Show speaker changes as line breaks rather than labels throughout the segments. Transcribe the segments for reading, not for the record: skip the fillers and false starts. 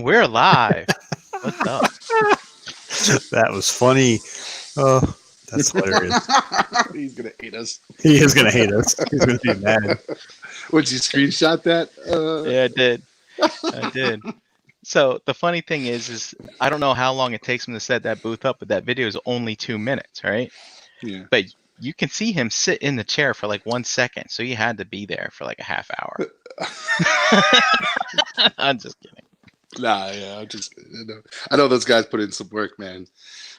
We're live. What's up?
That was funny. Oh, that's hilarious.
He's gonna hate us.
He is going to hate us. He's going to be mad.
Would you screenshot that?
Yeah, I did. I did. So the funny thing is I don't know how long it takes him to set that booth up, but that video is only 2 minutes, right?
Yeah.
But you can see him sit in the chair for like 1 second, so you had to be there for like a half hour. I'm just kidding.
Nah, yeah. I know those guys put in some work, man.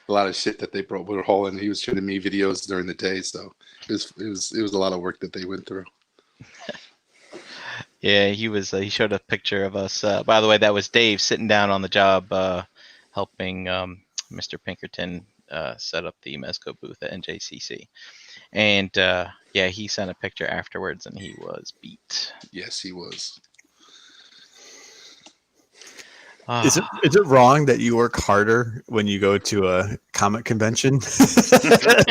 A lot of shit that they put a hole in. He was showing me videos during the day, so it was a lot of work that they went through.
Yeah, he was. He showed a picture of us. By the way, that was Dave sitting down on the job, helping Mr. Pinkerton set up the Mezco booth at NJCC. And yeah, he sent a picture afterwards, and he was beat.
Yes, he was.
Is it wrong that you work harder when you go to a comic convention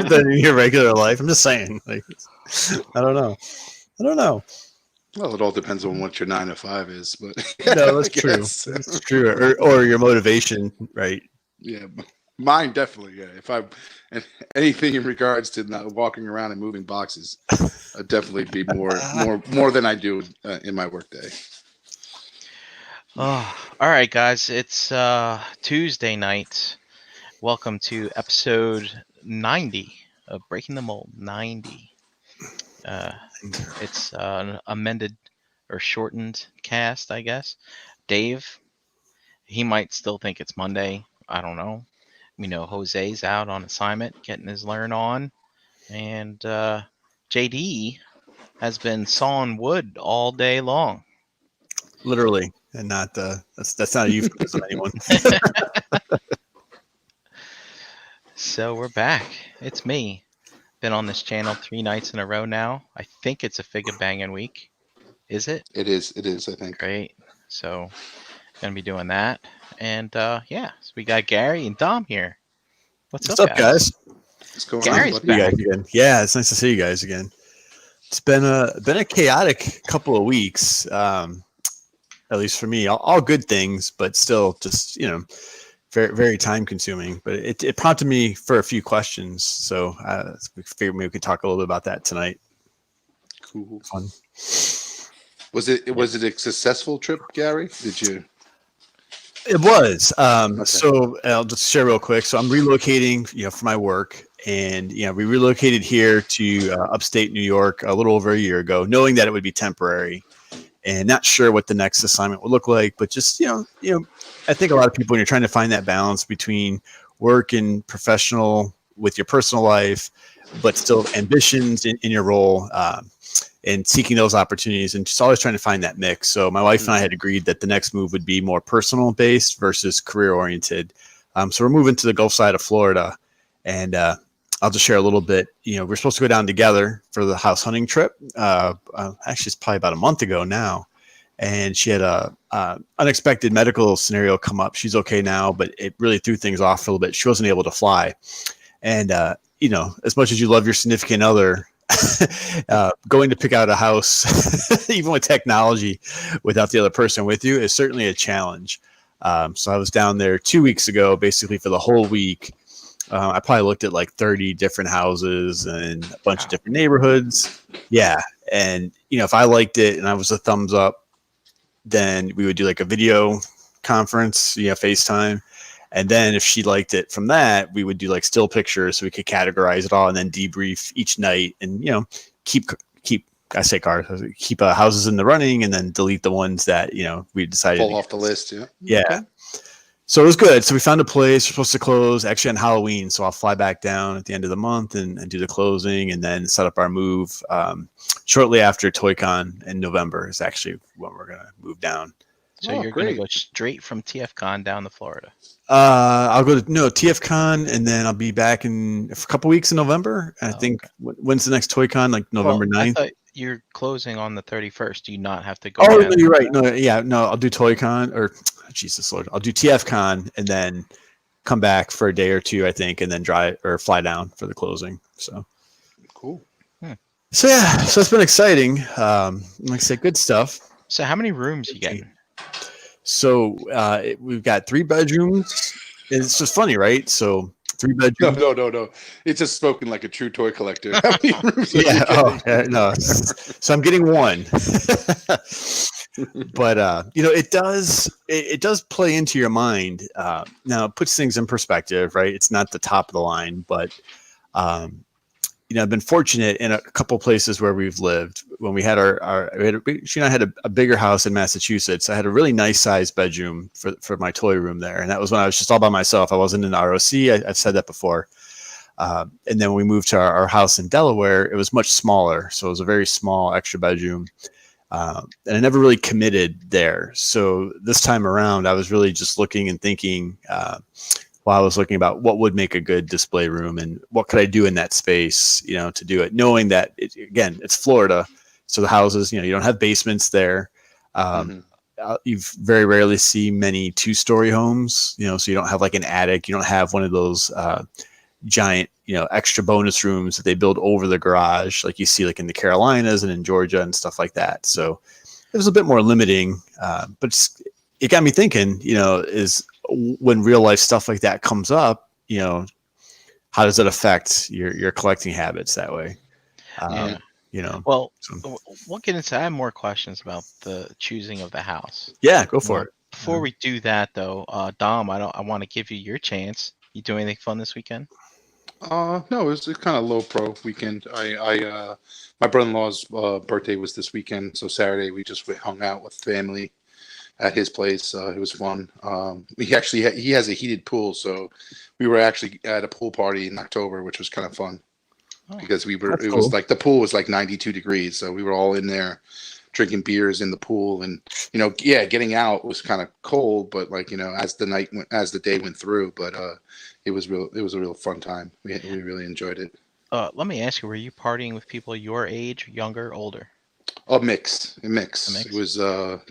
than in your regular life? I'm just saying. Like, I don't know.
Well, it all depends on what your 9 to 5 is, but
No, that's true. That's true. Or your motivation, right?
Yeah, mine definitely. Yeah, if I anything in regards to not walking around and moving boxes, I'd definitely be more than I do in my workday.
Oh, all right, guys. It's Tuesday night. Welcome to episode 90 of Breaking the Mold. 90. It's an amended or shortened cast, I guess. Dave, he might still think it's Monday. I don't know. We know Jose's out on assignment, getting his learn on. And JD has been sawing wood all day long.
Literally, and not that's not a euphemism, anyone.
So we're back. It's me. Been on this channel 3 nights in a row now. I think it's a figure banging week. Is it?
It is, I think.
Great. So gonna be doing that. And yeah, so we got Gary and Dom here. What's up, guys?
What's going
Gary's
on, buddy?
You guys again. Yeah, it's nice to see you guys again. It's been a chaotic couple of weeks, at least for me. All good things, but still, just very very time consuming. But it prompted me for a few questions, so we figured maybe we could talk a little bit about that tonight.
Cool.
Fun.
Was it a successful trip, Gary? Did you?
It was.
Okay.
So I'll just share real quick. So I'm relocating, for my work, and we relocated here to upstate New York a little over a year ago, knowing that it would be temporary, and not sure what the next assignment would look like. But just I think a lot of people, when you're trying to find that balance between work and professional with your personal life, but still ambitions in your role. And seeking those opportunities and just always trying to find that mix. So my wife and I had agreed that the next move would be more personal based versus career oriented. So we're moving to the Gulf side of Florida, and I'll just share a little bit. We're supposed to go down together for the house hunting trip. Actually, it's probably about a month ago now. And she had a unexpected medical scenario come up. She's okay now, but it really threw things off a little bit. She wasn't able to fly. And, as much as you love your significant other, going to pick out a house, even with technology, without the other person with you, is certainly a challenge. So I was down there 2 weeks ago, basically for the whole week. I probably looked at like 30 different houses and a bunch of different neighborhoods. Yeah. And, if I liked it and I was a thumbs up, then we would do like a video conference, FaceTime. And then if she liked it from that, we would do like still pictures so we could categorize it all and then debrief each night and, keep houses in the running and then delete the ones that, we decided
Fall off the list. Yeah.
Yeah.
Okay.
So it was good. So we found a place. We're supposed to close actually on Halloween. So I'll fly back down at the end of the month and do the closing and then set up our move shortly after ToyCon in November is actually when we're going to move down.
So you're going to go straight from TFCon down to Florida.
I'll go to TFCon and then I'll be back in a couple weeks in November. I think when's the next ToyCon? Like November 9th?
I thought you're closing on the 31st. Do you not have to go?
Oh, no, you're right. No, I'll do ToyCon or Jesus Lord. I'll do TFCon and then come back for a day or two, I think, and then drive or fly down for the closing. So
cool.
So yeah, so it's been exciting. Like I said, good stuff.
So how many rooms you getting?
So we've got 3 bedrooms. It's just funny, right? So 3
No,
bedrooms.
no, no, no. It's just spoken like a true toy collector. How many rooms are you
Yeah. Oh,
getting?
no. So I'm getting 1. But it does play into your mind. Now it puts things in perspective, right? It's not the top of the line, but um, I've been fortunate in a couple places where we've lived. When we had she and I had a bigger house in Massachusetts. I had a really nice sized bedroom for my toy room there, and that was when I was just all by myself. I wasn't in the ROC. I've said that before. And then when we moved to our house in Delaware, it was much smaller, so it was a very small extra bedroom. And I never really committed there. So this time around, I was really just looking and thinking while I was looking about what would make a good display room and what could I do in that space, to do it, knowing that again, it's Florida. So the houses, you don't have basements there.
Mm-hmm.
You very rarely see many 2-story homes, so you don't have like an attic. You don't have one of those giant, extra bonus rooms that they build over the garage, like you see like in the Carolinas and in Georgia and stuff like that. So it was a bit more limiting, but it got me thinking, is when real life stuff like that comes up, how does it affect your collecting habits that way?
Yeah. Well,
so.
we'll get into. I have more questions about the choosing of the house.
Yeah, go for it.
Before we do that, though, Dom, I want to give you your chance. You do anything fun this weekend?
No, it was kind of low pro weekend. My brother-in-law's birthday was this weekend, so Saturday we just hung out with family at his place. It was fun. He has a heated pool, so we were actually at a pool party in October, which was kind of fun because
That's cool.
was like the pool was like 92 degrees, so we were all in there drinking beers in the pool, and getting out was kind of cold, but as the day went through, but it was a real fun time. We really enjoyed it.
Let me ask you, were you partying with people your age, younger, older?
A mix. It was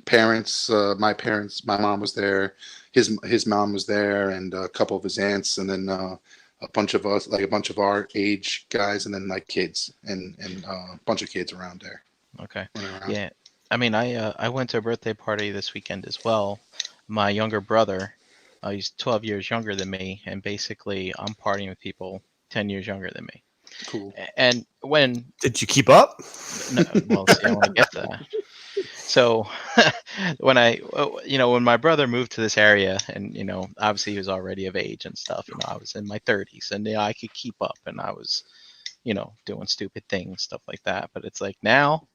parents, my parents, my mom was there, his mom was there, and a couple of his aunts, and then a bunch of us, like a bunch of our age guys, and then like kids and a bunch of kids around there.
Okay. Yeah. I mean, I went to a birthday party this weekend as well. My younger brother, he's 12 years younger than me, and basically I'm partying with people 10 years younger than me.
Cool.
And when
did you keep up?
No, well, see, I want to get to that. So when when my brother moved to this area, and obviously he was already of age and stuff. I was in my 30s, and I could keep up, and I was doing stupid things, stuff like that. But it's like now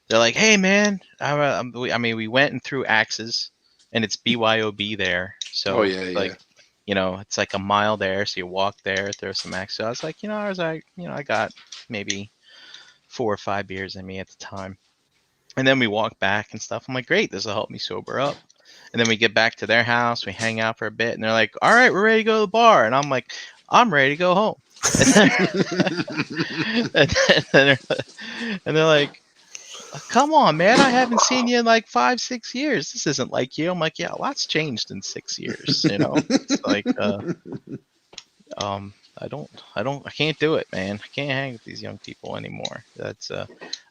they're like, hey man, we went and threw axes, and it's BYOB there, so it's like a mile there, so you walk there, throw some axes. So I was like, I got maybe 4 or 5 beers in me at the time. And then we walk back and stuff. I'm like, great, this will help me sober up. And then we get back to their house, we hang out for a bit, and they're like, all right, we're ready to go to the bar. And I'm like, I'm ready to go home. And they're like, come on, man, I haven't seen you in like 5-6 years. This isn't like you. I'm like, yeah, lots changed in 6 years. It's like, I can't do it, man. I can't hang with these young people anymore. That's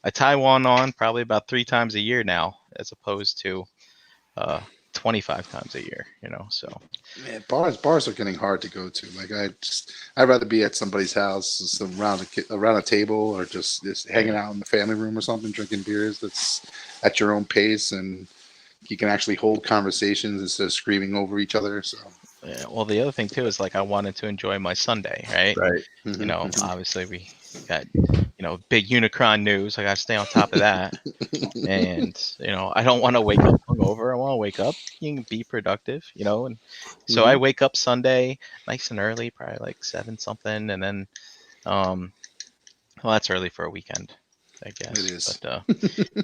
I tie one on probably about 3 times a year now, as opposed to 25 times a year. So
man, bars are getting hard to go to. Like I'd rather be at somebody's house, around a table, or just hanging out in the family room or something, drinking beers. That's at your own pace, and you can actually hold conversations instead of screaming over each other. So.
Yeah, well, the other thing too is like I wanted to enjoy my Sunday, right?
Right.
Mm-hmm.
Obviously we got big Unicron news. I got to stay on top of that, and I don't want to wake up hungover. I want to wake up and be productive, And so I wake up Sunday nice and early, probably like 7 something, and then well, that's early for a weekend, I guess.
It is.
But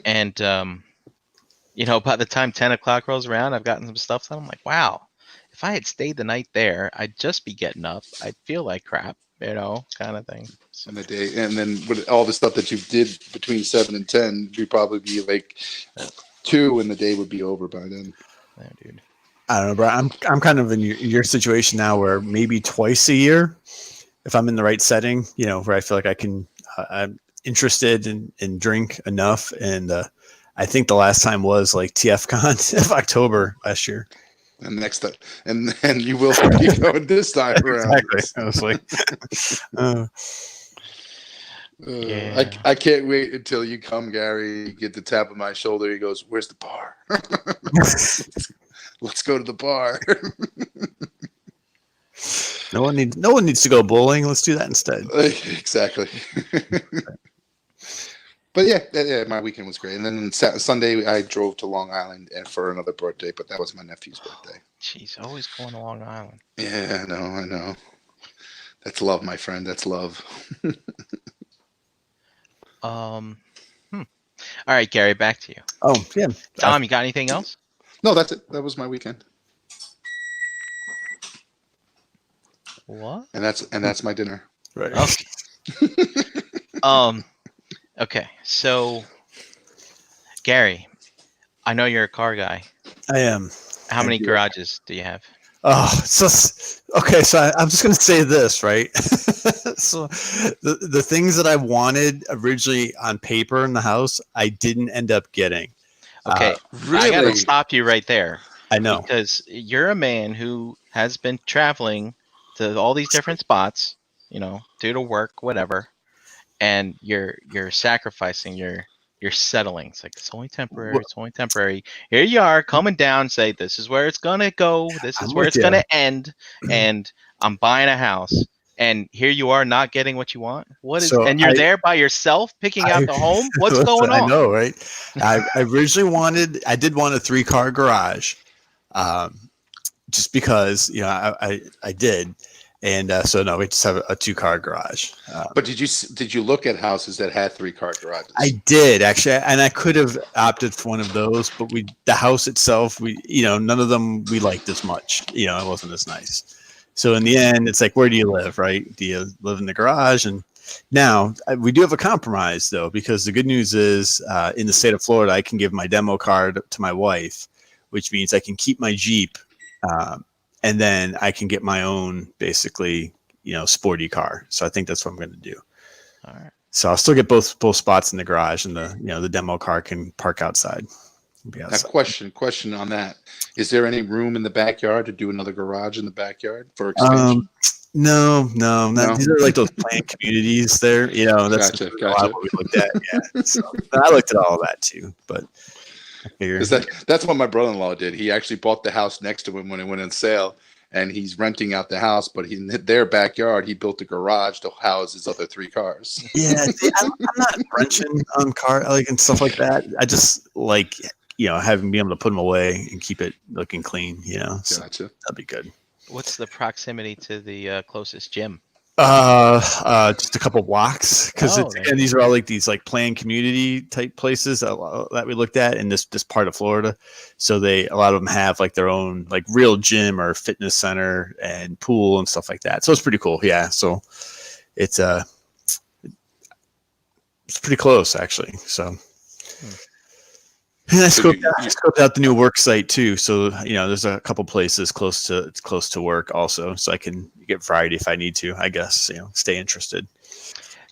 and by the time 10 o'clock rolls around, I've gotten some stuff done. I'm like, wow. If I had stayed the night there, I'd just be getting up. I'd feel like crap, kind of thing.
And the day, and then with all the stuff that you did between 7 and 10, you'd probably be like 2, and the day would be over by then.
Yeah, dude.
I don't know, bro. I'm kind of in your situation now, where maybe twice a year, if I'm in the right setting, where I feel like I'm interested in drink enough, and I think the last time was like TFCon of October last year.
And next time, and you will keep going this time around.
Exactly. I was like,
Yeah.
I can't wait until you come, Gary. You get the tap of my shoulder. He goes, "Where's the bar? Let's go to the bar."
no one needs to go bowling. Let's do that instead.
Exactly. But yeah, my weekend was great. And then Sunday, I drove to Long Island for another birthday, but that was my nephew's birthday.
Jeez, always going to Long Island.
Yeah, I know. That's love, my friend. That's love.
All right, Gary, back to you.
Oh yeah,
Tom, you got anything else?
No, that's it. That was my weekend.
What?
And that's my dinner.
right.
Okay. Okay, so Gary, I know you're a car guy.
I am.
How many garages do you have?
Oh, okay. So I'm just going to say this, right? So the things that I wanted originally on paper in the house, I didn't end up getting.
Okay,
Really?
I got to stop you right there.
I know.
Because you're a man who has been traveling to all these different spots, due to work, whatever, and you're sacrificing, you're settling. It's like, it's only temporary. It's only temporary. Here you are coming down, say this is where it's gonna go. This is where it's gonna end, and I'm buying a house. And here you are not getting what you want. What is? And you're there by yourself picking out the home. What's going on?
I know, right? I originally I did want a 3-car garage, just because I did. And so no, we just have a 2-car garage.
But did you look at houses that had 3-car garages?
I did actually, and I could have opted for one of those, but the house itself, none of them we liked as much. It wasn't as nice. So in the end, it's like, where do you live, right? Do you live in the garage? And now we do have a compromise though, because the good news is in the state of Florida, I can give my demo card to my wife, which means I can keep my Jeep. And then I can get my own, basically, sporty car. So I think that's what I'm going to do.
All right.
So I'll still get both spots in the garage, and the demo car can park outside.
Now, question on that: is there any room in the backyard to do another garage in the backyard for expansion?
No. These are like those planned communities there. That's
Gotcha.
a lot of what we looked at. Yeah. So I looked at all of that too, but.
That's what my brother-in-law did. He actually bought the house next to him when it went on sale, and he's renting out the house. But in their backyard, he built a garage to house his other 3 cars.
Yeah, I'm not wrenching on car and stuff like that. I just like having be able to put them away and keep it looking clean. So
Gotcha.
that'd be good.
What's the proximity to the closest gym?
Just a couple blocks, because these are all these planned community type places that we looked at in this part of Florida. So a lot of them have their own real gym or fitness center and pool and stuff like that. So it's pretty cool. Yeah. So it's pretty close actually. So. And I scoped out the new work site too. So, there's a couple places close to work also. So I can get variety if I need to, I guess, stay interested.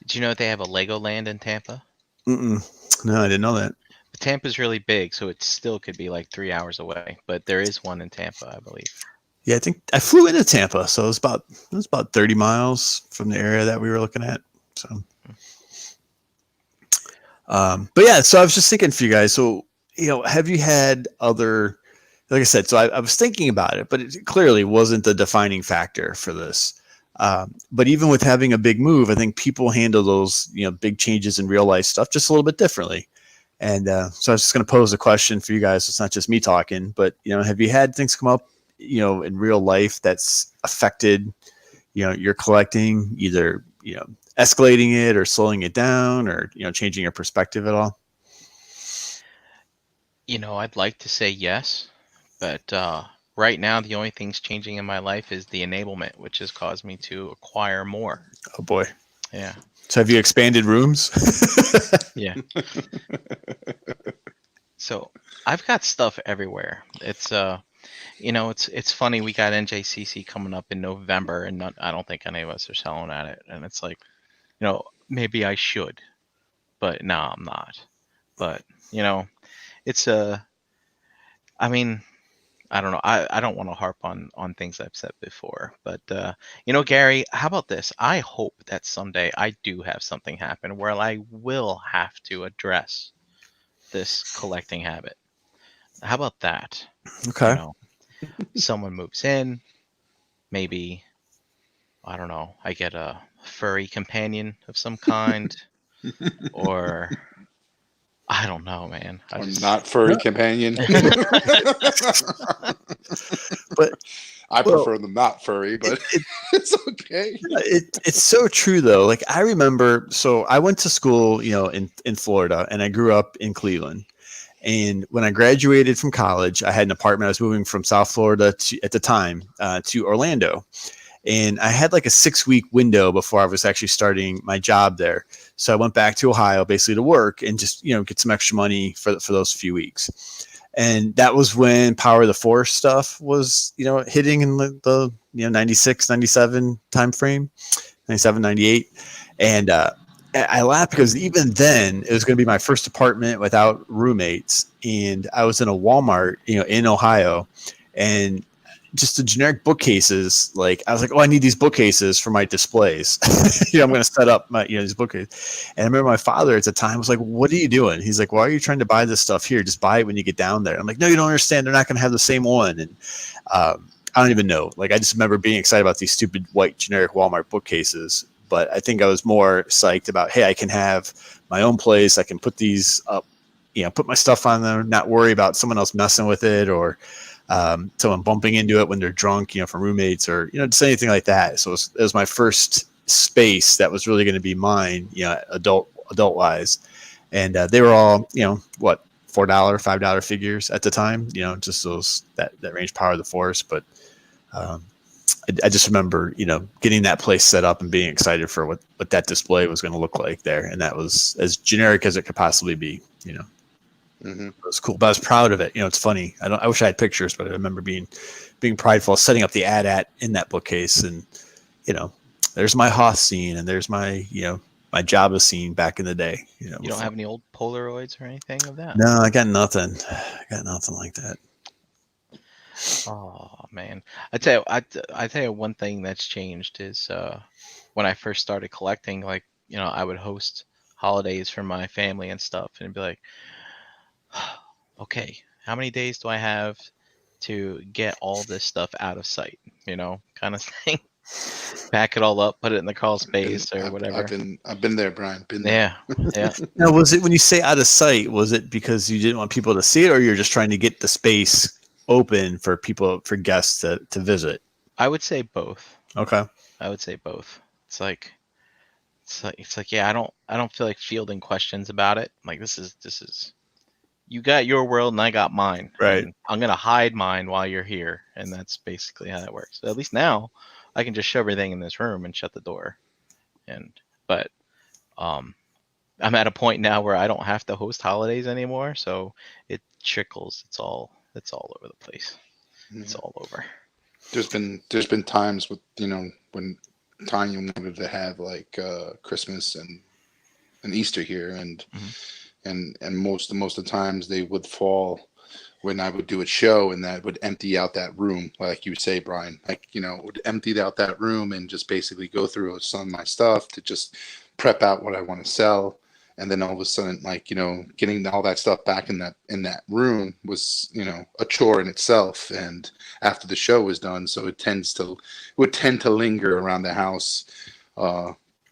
Do you know that they have a Legoland in Tampa?
No, I didn't know that.
Tampa's really big, so it still could be 3 hours away, but there is one in Tampa, I believe.
Yeah, I think I flew into Tampa. So it was about 30 miles from the area that we were looking at. So, but yeah, so I was just thinking for you guys. So, have you had other, like I said, so I was thinking about it, but it clearly wasn't the defining factor for this. But even with having a big move, I think people handle those, big changes in real life stuff just a little bit differently. And so I was just going to pose a question for you guys. It's not just me talking, but, have you had things come up, in real life that's affected, your collecting, either, escalating it or slowing it down or, changing your perspective at all?
I'd like to say yes, but right now the only things changing in my life is the enablement, which has caused me to acquire more.
Oh boy.
Yeah.
So have you expanded rooms?
Yeah. So I've got stuff everywhere. It's it's funny. We got NJCC coming up in November, and I don't think any of us are selling at it. And it's like, maybe I should, but no, I'm not. But it's a. I mean, I don't know. I don't want to harp on things I've said before, but Gary, how about this? I hope that someday I do have something happen where I will have to address this collecting habit. How about that? You
Okay.
know, someone moves in, maybe I don't know, I get a furry companion of some kind, or I don't know, man. I
Or
just
not furry companion.
But
I
well,
prefer them not furry,
it,
but
it
it's okay.
it's so true though. Like I remember, so I went to school, in Florida, and I grew up in Cleveland. And when I graduated from college, I had an apartment. I was moving from South Florida at the time to Orlando, and I had like a 6-week window before I was actually starting my job there. So I went back to Ohio basically to work and just get some extra money for those few weeks. And that was when Power of the Force stuff was hitting in the 96, 97 time frame, 97, 98. And I laughed because even then it was going to be my first apartment without roommates, and I was in a Walmart in Ohio, and just the generic bookcases. Like I was like, oh, I need these bookcases for my displays. I'm going to set up my these bookcases. And I remember my father at the time was like, what are you doing? He's like, why are you trying to buy this stuff here? Just buy it when you get down there. I'm like, no, you don't understand. They're not going to have the same one. And I don't even know. Like I just remember being excited about these stupid white generic Walmart bookcases. But I think I was more psyched about, hey, I can have my own place. I can put these up, put my stuff on there, not worry about someone else messing with it or someone bumping into it when they're drunk, from roommates or, just anything like that. So it was my first space that was really going to be mine, adult wise. And they were all, what, $4, $5 figures at the time, just those, that range Power of the Force. But I just remember, getting that place set up and being excited for what that display was going to look like there. And that was as generic as it could possibly be,
Mm-hmm.
It was cool, but I was proud of it. It's funny. I wish I had pictures, but I remember being prideful, setting up the AT-AT in that bookcase. And, there's my Hoth scene and there's my, my Jabba scene back in the day,
You don't have any old Polaroids or anything of that?
No, I got nothing. I got nothing like that.
Oh man, I tell you one thing that's changed is when I first started collecting, like I would host holidays for my family and stuff, and it'd be like, okay, how many days do I have to get all this stuff out of sight? Kind of thing. Pack it all up, put it in the crawl space or whatever.
I've been there, Brian. Been there.
Yeah.
Now, was it when you say out of sight? Was it because you didn't want people to see it, or you're just trying to get the space open for guests to visit?
I would say both.
Okay.
I would say both. It's like, yeah, I don't feel like fielding questions about it. Like this is you got your world and I got mine.
Right.
And I'm gonna hide mine while you're here, and that's basically how that works. So at least now, I can just shove everything in this room and shut the door. But I'm at a point now where I don't have to host holidays anymore, so it trickles. It's all over the place.
Mm-hmm.
It's all over.
There's been times with when Tanya wanted to have like Christmas and Easter here, and most of the times they would fall when I would do a show, and that would empty out that room, like you say, Brian. Like would empty out that room and just basically go through some of my stuff to just prep out what I want to sell. And then all of a sudden, like, getting all that stuff back in that room was, a chore in itself. And after the show was done, so it would tend to linger around the house,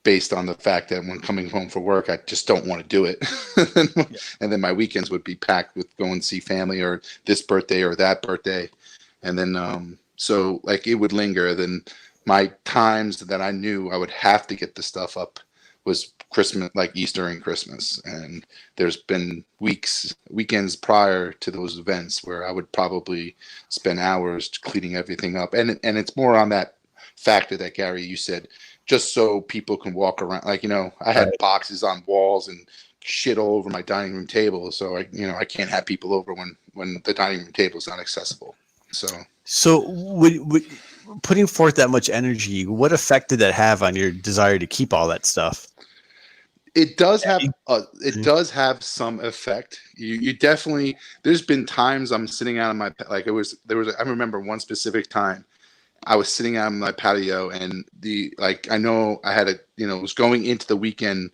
based on the fact that when coming home from work, I just don't want to do it. And then my weekends would be packed with going to see family or this birthday or that birthday. And then, so like it would linger. Then my times that I knew I would have to get the stuff up was Christmas, like Easter and Christmas. And there's been weekends prior to those events where I would probably spend hours cleaning everything up. And it's more on that factor that Gary, you said, just so people can walk around. Like, I had boxes on walls and shit all over my dining room table. So I can't have people over when the dining room table is not accessible. So
would putting forth that much energy, what effect did that have on your desire to keep all that stuff?
It does have some effect. You definitely. There's been times I'm sitting out on my like it was there was I remember one specific time I was sitting out on my patio and I know I had was going into the weekend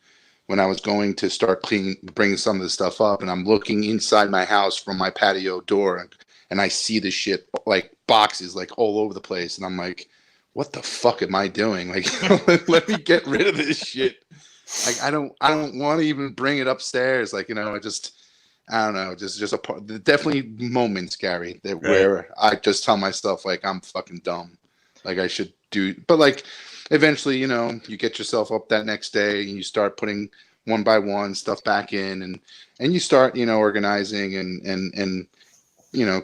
when I was going to start bringing some of the stuff up, and I'm looking inside my house from my patio door, and I see this shit like boxes like all over the place, and I'm like, what the fuck am I doing? Like, let me get rid of this shit. Like, I don't want to even bring it upstairs. Like, I don't know, just a part. Definitely moments, Gary, that where I just tell myself like I'm fucking dumb, like I should do. But like, eventually, you get yourself up that next day and you start putting one by one stuff back in, and you start, organizing and you know,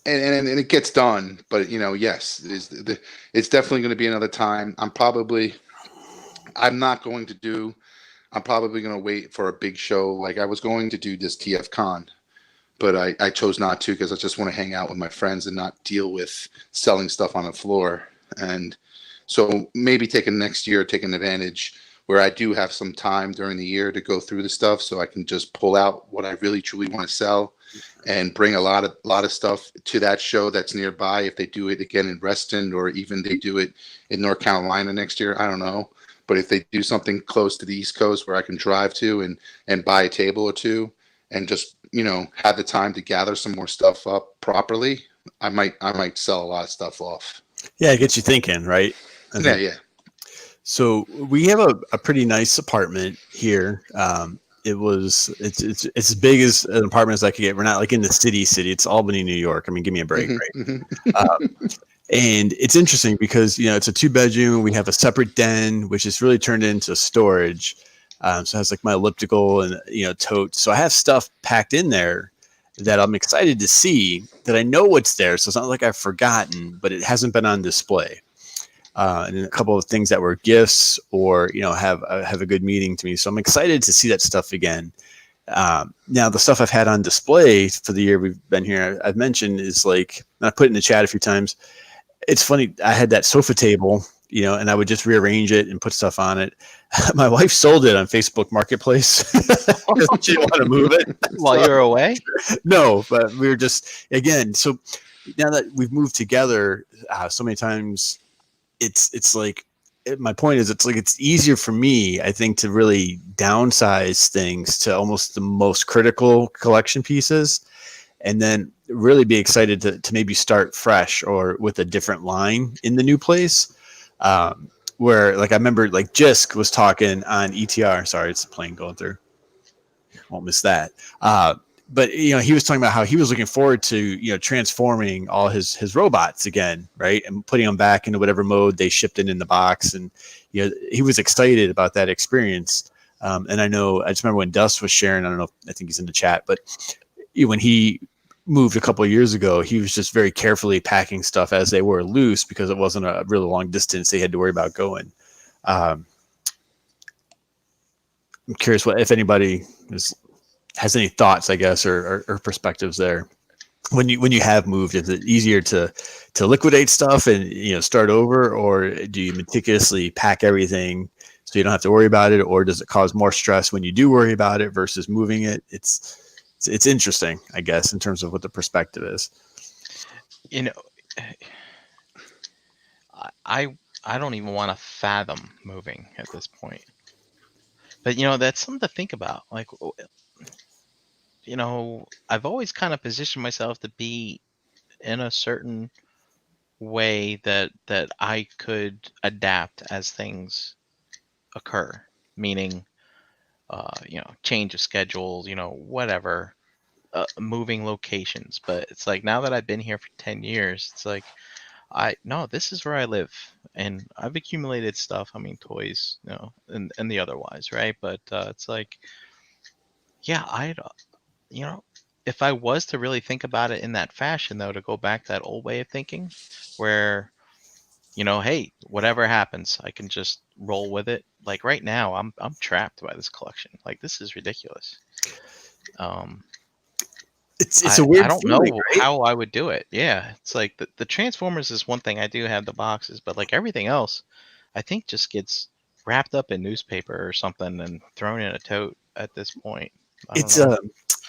and it gets done. But yes, it's definitely going to be another time. I'm not going to do. I'm probably going to wait for a big show. Like I was going to do this TF Con, but I chose not to because I just want to hang out with my friends and not deal with selling stuff on the floor. And so maybe next year, taking advantage where I do have some time during the year to go through the stuff so I can just pull out what I really truly want to sell and bring a lot of stuff to that show that's nearby. If they do it again in Reston or even they do it in North Carolina next year, I don't know. But if they do something close to the East Coast where I can drive to and buy a table or two and just, have the time to gather some more stuff up properly, I might sell a lot of stuff off.
Yeah, it gets you thinking, right?
Yeah.
So we have a pretty nice apartment here. It's as big as an apartment as I could get. We're not like in the city. It's Albany, New York. I mean, give me a break,
Mm-hmm,
right?
mm-hmm.
And it's interesting because it's a 2-bedroom. We have a separate den, which is really turned into storage. So it has like my elliptical and tote. So I have stuff packed in there that I'm excited to see. That I know what's there. So it's not like I've forgotten, but it hasn't been on display. And a couple of things that were gifts or have a good meaning to me. So I'm excited to see that stuff again. Now the stuff I've had on display for the year we've been here, I've mentioned is like, and I put it in the chat a few times. It's funny. I had that sofa table, and I would just rearrange it and put stuff on it. My wife sold it on Facebook Marketplace. She didn't want to move it
while you're away.
No, but we were just, again. So now that we've moved together so many times, it's like, my point is, it's like, it's easier for me, I think, to really downsize things to almost the most critical collection pieces. And then really be excited to maybe start fresh or with a different line in the new place. Where like I remember like Jisk was talking on ETR. Sorry, it's a plane going through. Won't miss that. But he was talking about how he was looking forward to transforming all his robots again, right, and putting them back into whatever mode they shipped in the box, and he was excited about that experience. And I just remember when Dust was sharing. I don't know. I think he's in the chat, but when he moved a couple of years ago, he was just very carefully packing stuff as they were loose because it wasn't a really long distance they had to worry about going. I'm curious if anybody has any thoughts, I guess, or perspectives there. When you have moved, is it easier to liquidate stuff and start over, or do you meticulously pack everything so you don't have to worry about it, or does it cause more stress when you do worry about it versus moving it? It's interesting, I guess, in terms of what the perspective is.
I don't even want to fathom moving at this point. But that's something to think about. Like, I've always kind of positioned myself to be in a certain way that I could adapt as things occur. Meaning, change of schedules, whatever, moving locations. But it's like, now that I've been here for 10 years, it's like, no, this is where I live, and I've accumulated stuff. I mean, toys, and the otherwise, right? But it's like, yeah, if I was to really think about it in that fashion, though, to go back to that old way of thinking, where hey, whatever happens, I can just roll with it. Like right now, I'm trapped by this collection. Like, this is ridiculous.
It's a weird.
I don't
feeling,
know
right?
how I would do it. Yeah, it's like the Transformers is one thing. I do have the boxes, but like everything else, I think just gets wrapped up in newspaper or something and thrown in a tote at this point. I don't
It's
know.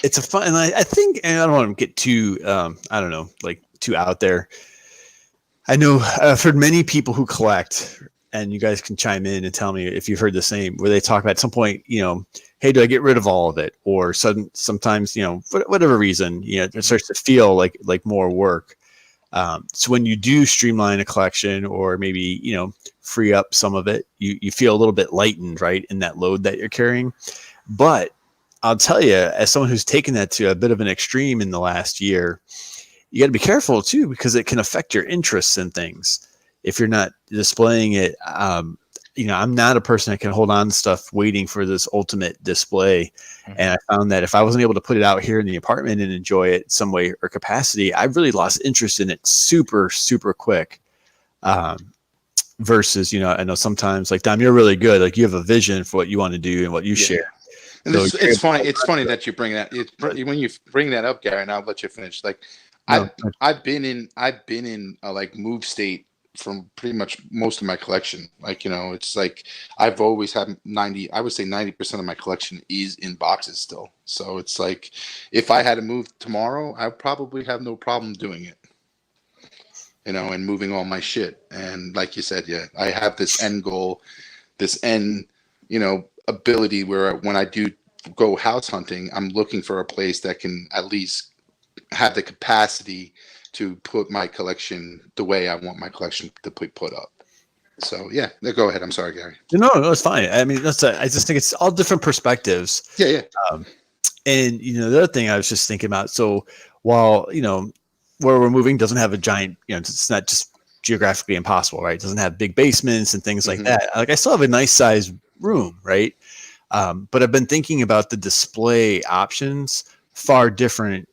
it's a fun, and I think, and I don't want to get too, I don't know, like too out there. I know I've heard many people who collect, and you guys can chime in and tell me if you've heard the same, where they talk about at some point, hey, do I get rid of all of it? Or sometimes, for whatever reason, it starts to feel like more work. So when you do streamline a collection or maybe, free up some of it, you feel a little bit lightened, right, in that load that you're carrying. But I'll tell you, as someone who's taken that to a bit of an extreme in the last year, you got to be careful too, because it can affect your interests in things. If you're not displaying it, I'm not a person that can hold on to stuff waiting for this ultimate display.
Mhm.
And I found that if I wasn't able to put it out here in the apartment and enjoy it some way or capacity, I really lost interest in it super, super quick. Versus, I know sometimes, like, Dom, you're really good. Like, you have a vision for what you want to do and what you share.
And
So
it's funny. It's funny that you bring that. When you bring that up, Gary, and I'll let you finish. Like,
No.
I've been in like move state from pretty much most of my collection. Like, it's like I've always had 90. I would say 90% of my collection is in boxes still. So it's like if I had to move tomorrow, I probably have no problem doing it. And moving all my shit. And like you said, yeah, I have this end goal, this end, ability where when I do go house hunting, I'm looking for a place that can at least have the capacity to put my collection the way I want my collection to be put up. So yeah, go ahead. I'm sorry, Gary.
No, it's fine. I mean, I just think it's all different perspectives.
Yeah.
And the other thing I was just thinking about, so while where we're moving doesn't have a giant, it's not just geographically impossible, right? It doesn't have big basements and things like that. Like, I still have a nice size room, right? But I've been thinking about the display options far different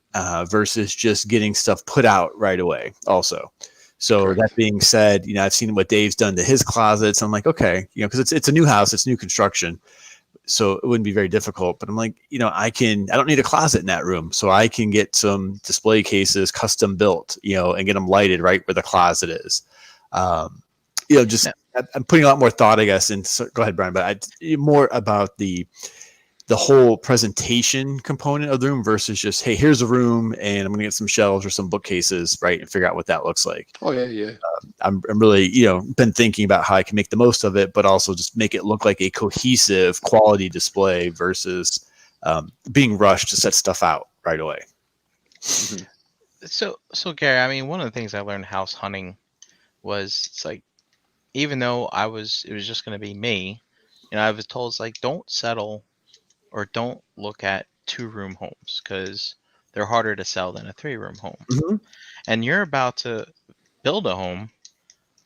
versus just getting stuff put out right away also. So
Correct.
That being said, I've seen what Dave's done to his closets. I'm like, okay, because it's a new house, it's new construction. So it wouldn't be very difficult, but I'm like, I don't need a closet in that room. So I can get some display cases custom built, and get them lighted right where the closet is. I'm putting a lot more thought, I guess. And so, go ahead, Brian, but more about the whole presentation component of the room versus just, hey, here's a room and I'm going to get some shelves or some bookcases, right, and figure out what that looks like.
Oh yeah.
I'm really, been thinking about how I can make the most of it, but also just make it look like a cohesive quality display versus being rushed to set stuff out right away.
Mm-hmm.
So Gary, I mean, one of the things I learned house hunting was it's like, even though it was just going to be me, I was told, it's like, don't settle or don't look at 2-room homes because they're harder to sell than a 3-room home.
Mm-hmm.
And you're about to build a home,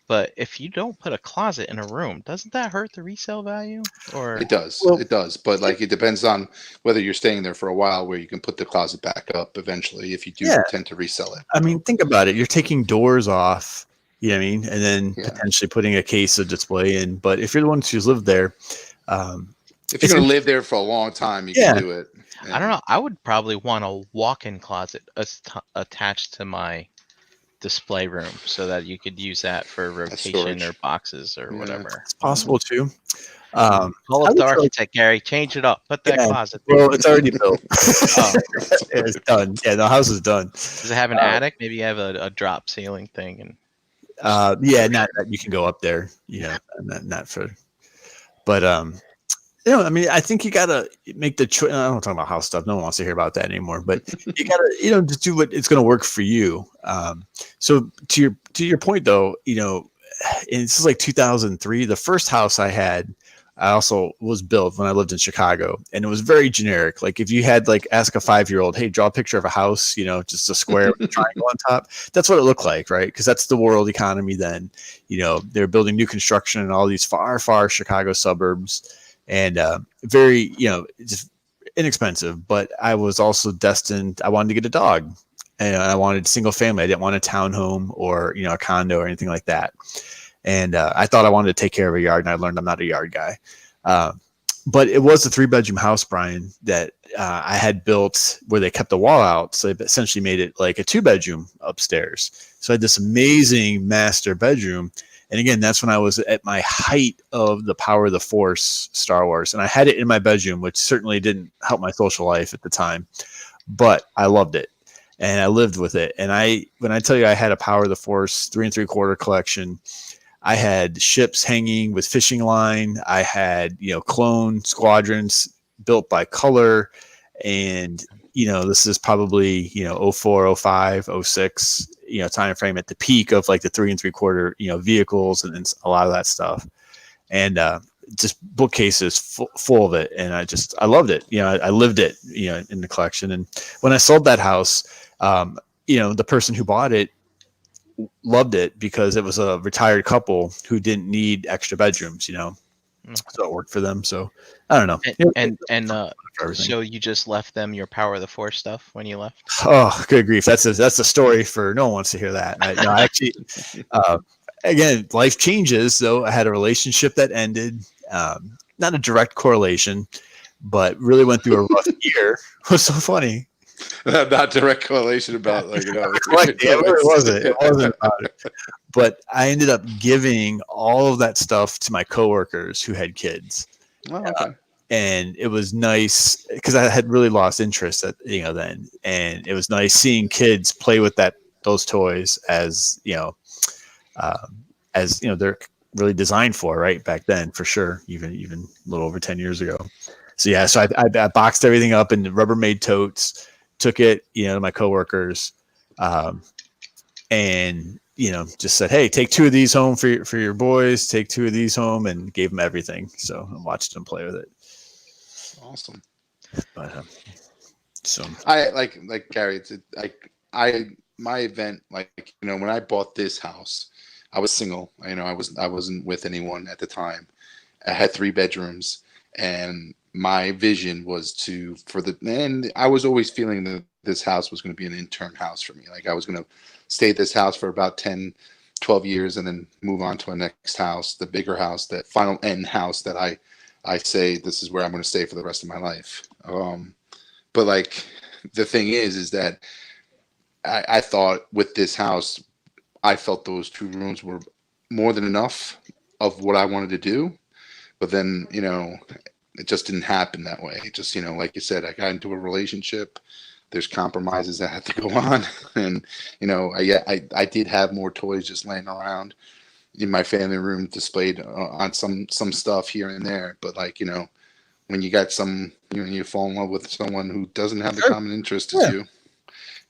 but if you don't put a closet in a room, doesn't that hurt the resale value? Or
It does. It does. But like, it depends on whether you're staying there for a while where you can put the closet back up eventually if you do tend to resell it.
I mean, think about it. You're taking doors off, you know what I mean? And then potentially putting a case of display in. But if you're the one who's lived there,
if you're going to live there for a long time, you can do it.
I don't know. I would probably want a walk-in closet attached to my display room so that you could use that for rotation or boxes or whatever.
It's possible too.
Call up the architect, Gary. Change it up. Put that closet there.
Well, it's already built. It's done. Yeah, the house is done.
Does it have an attic? Maybe you have a drop ceiling thing. And
not that you can go up there. Not for. But I mean, I think you gotta make the choice. I don't talk about house stuff. No one wants to hear about that anymore. But you gotta, just do what it's going to work for you. So to your point, though, and this is like 2003. The first house I had, I also was built when I lived in Chicago, and it was very generic. Like, if you had ask a 5-year-old, hey, draw a picture of a house, just a square with a triangle on top. That's what it looked like, right? Because that's the world economy then. They're building new construction in all these far, far Chicago suburbs. And very, just inexpensive. But I was also destined. I wanted to get a dog, and I wanted single family. I didn't want a townhome or a condo or anything like that. And I thought I wanted to take care of a yard, and I learned I'm not a yard guy. But it was a 3-bedroom house, Brian, that I had built where they kept the wall out. So they essentially made it like a 2-bedroom upstairs. So I had this amazing master bedroom. And again, that's when I was at my height of the Power of the Force Star Wars. And I had it in my bedroom, which certainly didn't help my social life at the time, but I loved it and I lived with it. And when I tell you I had a Power of the Force 3 3/4 collection, I had ships hanging with fishing line. I had, clone squadrons built by color. And, this is probably, 04, 05, 06, time frame at the peak of like the 3 3/4, vehicles and a lot of that stuff. And just bookcases full of it. And I loved it. I lived it, in the collection. And when I sold that house, the person who bought it loved it because it was a retired couple who didn't need extra bedrooms, so it worked for them. So I don't know.
And so you just left them your Power of the Force stuff when you left?
Oh, good grief. That's a story for no one wants to hear that. I actually, again, life changes. So I had a relationship that ended, not a direct correlation, but really went through a rough year. It was so funny.
Not direct correlation about like
it wasn't. It wasn't about it. But I ended up giving all of that stuff to my coworkers who had kids.
Oh, okay.
And it was nice because I had really lost interest then, and it was nice seeing kids play with those toys as they're really designed for right back then, for sure, even a little over 10 years ago. So yeah, so I boxed everything up in Rubbermaid totes. Took it, to my coworkers, and just said, "Hey, take 2 of these home for your boys. Take 2 of these home," and gave them everything. So I watched them play with it.
Awesome.
But so
I like Gary. It's my event. Like when I bought this house, I was single. I wasn't with anyone at the time. I had 3 bedrooms, and my vision was and I was always feeling that this house was going to be an interim house for me. Like I was going to stay at this house for about 10, 12 years and then move on to a next house, the bigger house, that final end house that I say this is where I'm going to stay for the rest of my life. But like the thing is that I thought with this house, I felt those 2 rooms were more than enough of what I wanted to do. But then, it just didn't happen that way. It just, like you said, I got into a relationship. There's compromises that had to go on. And, I did have more toys just laying around in my family room displayed on some stuff here and there. But like, when you got you fall in love with someone who doesn't have the common interest as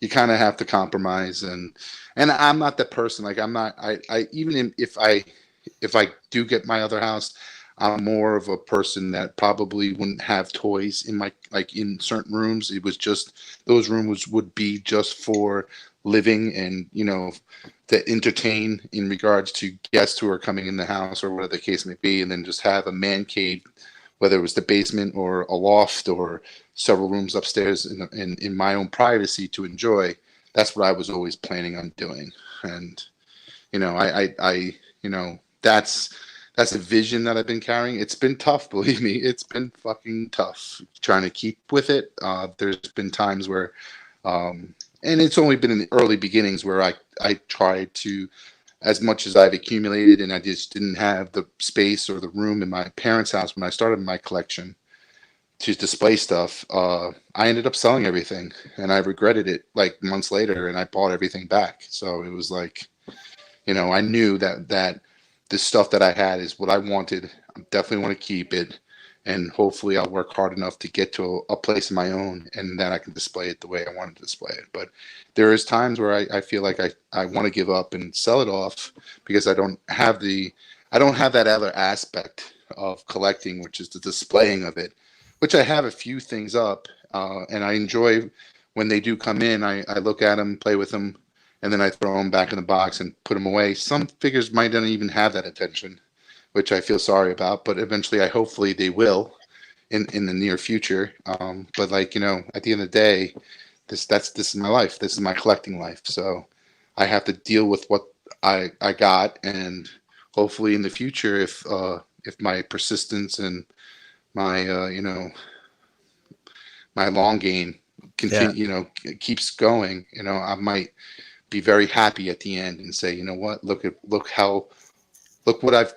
you kind of have to compromise. And I'm not that person. Like I'm not, if I do get my other house, I'm more of a person that probably wouldn't have toys in certain rooms. It was just those rooms would be just for living and to entertain in regards to guests who are coming in the house or whatever the case may be, and then just have a man cave, whether it was the basement or a loft or several rooms upstairs in my own privacy to enjoy. That's what I was always planning on doing, and that's a vision that I've been carrying. It's been tough, believe me. It's been fucking tough trying to keep with it. There's been times where, and it's only been in the early beginnings where I tried to, as much as I've accumulated and I just didn't have the space or the room in my parents' house when I started my collection to display stuff, I ended up selling everything and I regretted it like months later and I bought everything back. So it was like, I knew that the stuff that I had is what I wanted. I definitely want to keep it. And hopefully I'll work hard enough to get to a place of my own and then I can display it the way I want to display it. But there is times where I feel like I want to give up and sell it off because I don't have that other aspect of collecting, which is the displaying of it, which I have a few things up. And I enjoy when they do come in, I look at them, play with them, and then I throw them back in the box and put them away. Some figures might not even have that attention, which I feel sorry about, but eventually hopefully they will in the near future. But like, at the end of the day, this is my life. This is my collecting life. So I have to deal with what I got, and hopefully in the future, if my persistence and my my long game keeps going, I might be very happy at the end and say, you know what, look how look what I've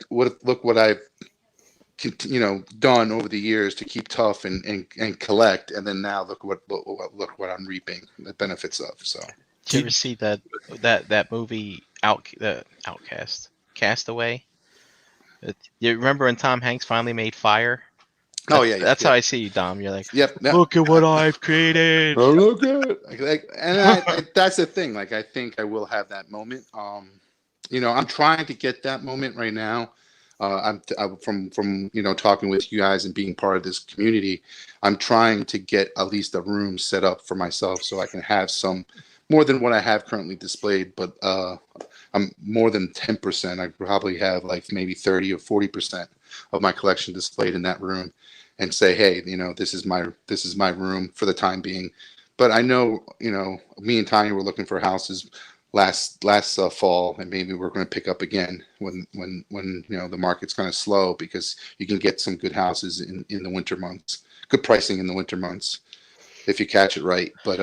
done over the years to keep tough and collect, and then now look what I'm reaping the benefits of. So
Did you ever see that movie the Outcast, Castaway? You remember when Tom Hanks finally made Fire? That's how I see you, Dom. You're like,
yep.
look at what I've created.
Oh, look at that's the thing. Like, I think I will have that moment. I'm trying to get that moment right now. I'm from talking with you guys and being part of this community. I'm trying to get at least a room set up for myself so I can have some more than what I have currently displayed. But I'm more than 10%. I probably have like maybe 30 or 40% of my collection displayed in that room, and say, hey, this is my room for the time being. But I know, me and Tanya were looking for houses last fall, and maybe we're going to pick up again when the market's kind of slow, because you can get some good houses in the winter months, good pricing in the winter months if you catch it right. But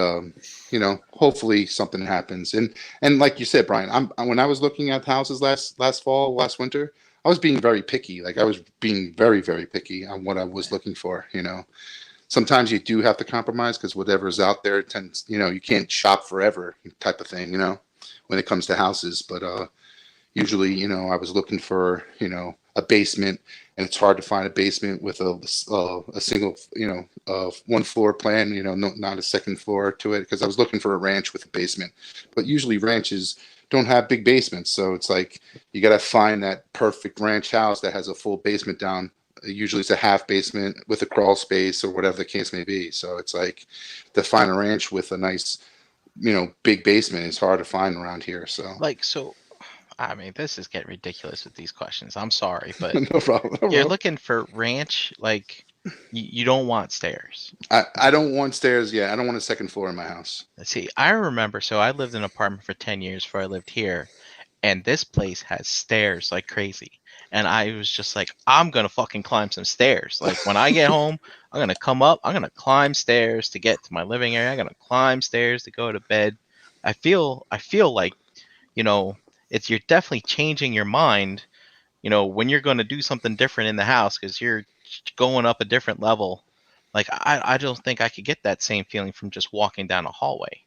hopefully something happens. And like you said, Brian, when I was looking at houses last winter, I was being very picky. Like, I was being very, very picky on what I was looking for. Sometimes you do have to compromise, because whatever's out there tends, you can't shop forever type of thing, when it comes to houses. But usually, I was looking for, a basement, and it's hard to find a basement with a single, one floor plan, not a second floor to it, because I was looking for a ranch with a basement. But usually ranches don't have big basements, so it's like you got to find that perfect ranch house that has a full basement down. Usually it's a half basement with a crawl space or whatever the case may be. So it's like, to find a ranch with a nice, big basement is hard to find around here. So
I mean, this is getting ridiculous with these questions. I'm sorry, but
no problem.
you're looking for ranch, like you don't want stairs.
I don't want stairs. Yeah, I don't want a second floor in my house.
Let's see. I remember, so I lived in an apartment for 10 years before I lived here, and this place has stairs like crazy. And I was just like, I'm gonna fucking climb some stairs. Like, when I get home, I'm gonna come up, I'm gonna climb stairs to get to my living area. I'm gonna climb stairs to go to bed. I feel like, you're definitely changing your mind, when you're gonna do something different in the house, because you're going up a different level. Like, I don't think I could get that same feeling from just walking down a hallway.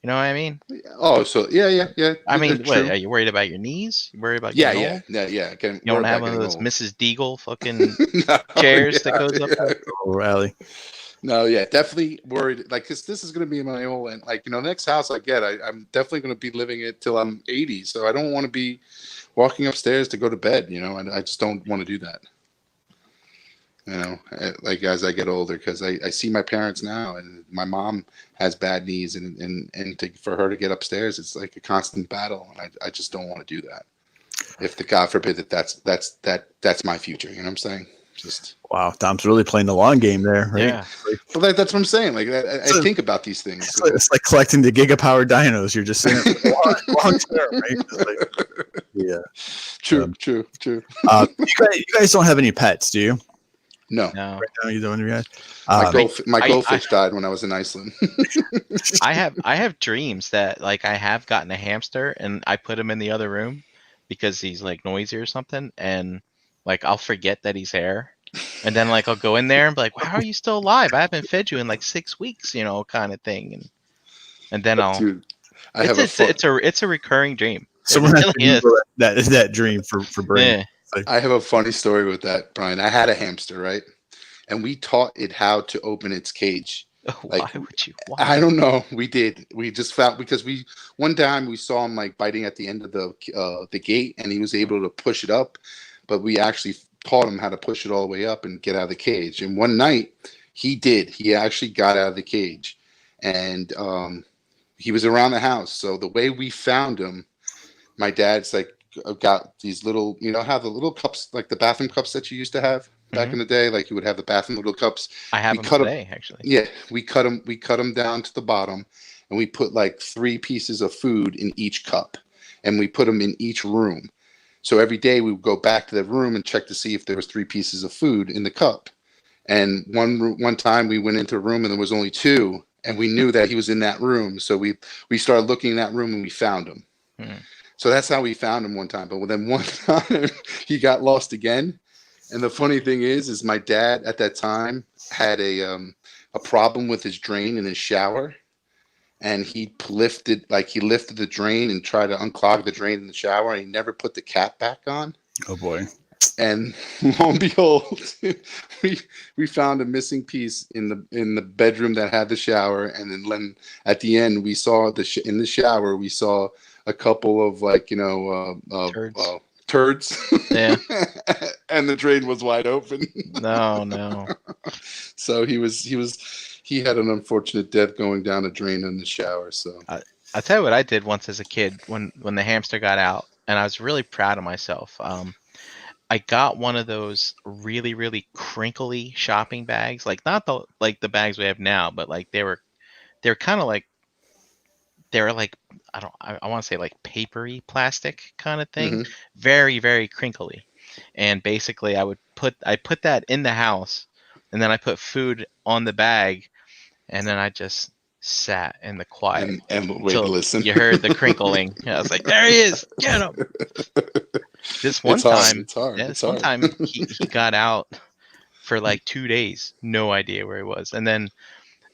You know what I mean?
Oh, so yeah.
I mean, what,
True.
are you worried about your knees? You worried about
Yeah,
getting old?
Getting,
You don't have one of those Mrs. Deagle fucking chairs that goes up there?
Oh, Allie.
No, yeah, definitely worried. Like, 'cause this is going to be my old, and like, next house I get, I'm definitely going to be living it till I'm 80. So I don't want to be walking upstairs to go to bed, and I just don't want to do that. Like, as I get older, because I see my parents now, and my mom has bad knees, and for her to get upstairs, it's like a constant battle, and I just don't want to do that. If the God forbid that's my future, you know what I'm saying? Just
wow, Dom's really playing the long game there, right?
Yeah.
Well, that's what I'm saying. Like, I think about these things.
It's like collecting the gigapower dinos. You're just saying long term, right? Yeah.
True.
You guys don't have any pets, do you?
No.
Right now, you don't, guys.
My goldfish died when I was in Iceland.
I have dreams that, like, I have gotten a hamster and I put him in the other room because he's like noisy or something, and like I'll forget that he's there, and then like I'll go in there and be like, "How are you still alive? I haven't fed you in like 6 weeks," kind of thing, and then I'll.
Dude,
it's a recurring dream.
Someone has to that dream for Brain.
Yeah.
I have a funny story with that, Brian. I had a hamster, right? And we taught it how to open its cage.
Why would you? Why?
I don't know. We did. We just found, because one time we saw him like biting at the end of the gate, and he was able to push it up. But we actually taught him how to push it all the way up and get out of the cage. And one night he did. He actually got out of the cage, and he was around the house. So the way we found him, my dad's like, got these little, how the little cups, like the bathroom cups that you used to have back in the day, like you would have the bathroom little cups.
I have them today, actually.
Yeah, we cut them down to the bottom, and we put like 3 pieces of food in each cup, and we put them in each room. So every day we would go back to the room and check to see if there was 3 pieces of food in the cup. And one time we went into a room and there was only 2, and we knew that he was in that room. So we started looking in that room and we found him. So that's how we found him one time. But then one time he got lost again. And the funny thing is my dad at that time had a problem with his drain in his shower, and he lifted the drain and tried to unclog the drain in the shower, and he never put the cap back on.
Oh boy.
And lo and behold, we found a missing piece in the bedroom that had the shower, and then at the end we saw in the shower we saw a couple of turds.
Yeah.
And the drain was wide open.
No.
So he had an unfortunate death going down a drain in the shower. So
I'll tell you what I did once as a kid when the hamster got out, and I was really proud of myself. I got one of those really, really crinkly shopping bags, like not the bags we have now, but like they were kind of like I want to say like papery plastic kind of thing, very, very crinkly. And basically I put that in the house, and then I put food on the bag, and then I just sat in the quiet
and wait,
till
listen.
you heard the crinkling. I was like, there he is, get him. This one time, one time he got out for like 2 days, no idea where he was. And then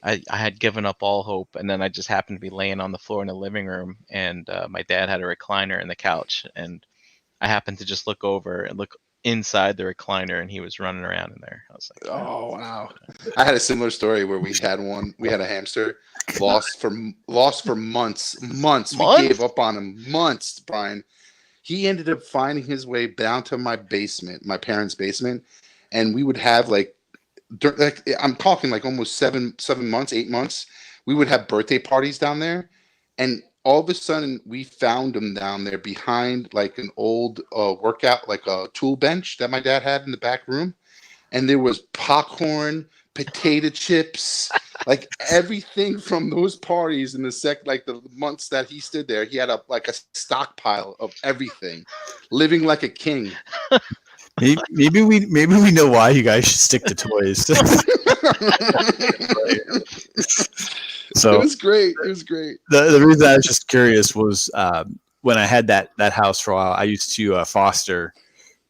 I had given up all hope, and then I just happened to be laying on the floor in the living room, and my dad had a recliner in the couch, and I happened to just look over and look inside the recliner, and he was running around in there. I was like,
oh wow. I had a similar story where we had a hamster lost for months. We gave up on him months, Brian. He ended up finding his way down to my basement, my parents' basement, and we would have like I'm talking like almost 7 months, 8 months. We would have birthday parties down there, and all of a sudden we found him down there behind like an old workout, like a tool bench that my dad had in the back room, and there was popcorn, potato chips, like everything from those parties in the months that he stood there. He had a stockpile of everything, living like a king.
Maybe we know why you guys should stick to toys. So
it was great.
The reason I was just curious was when I had that house for a while, I used to foster.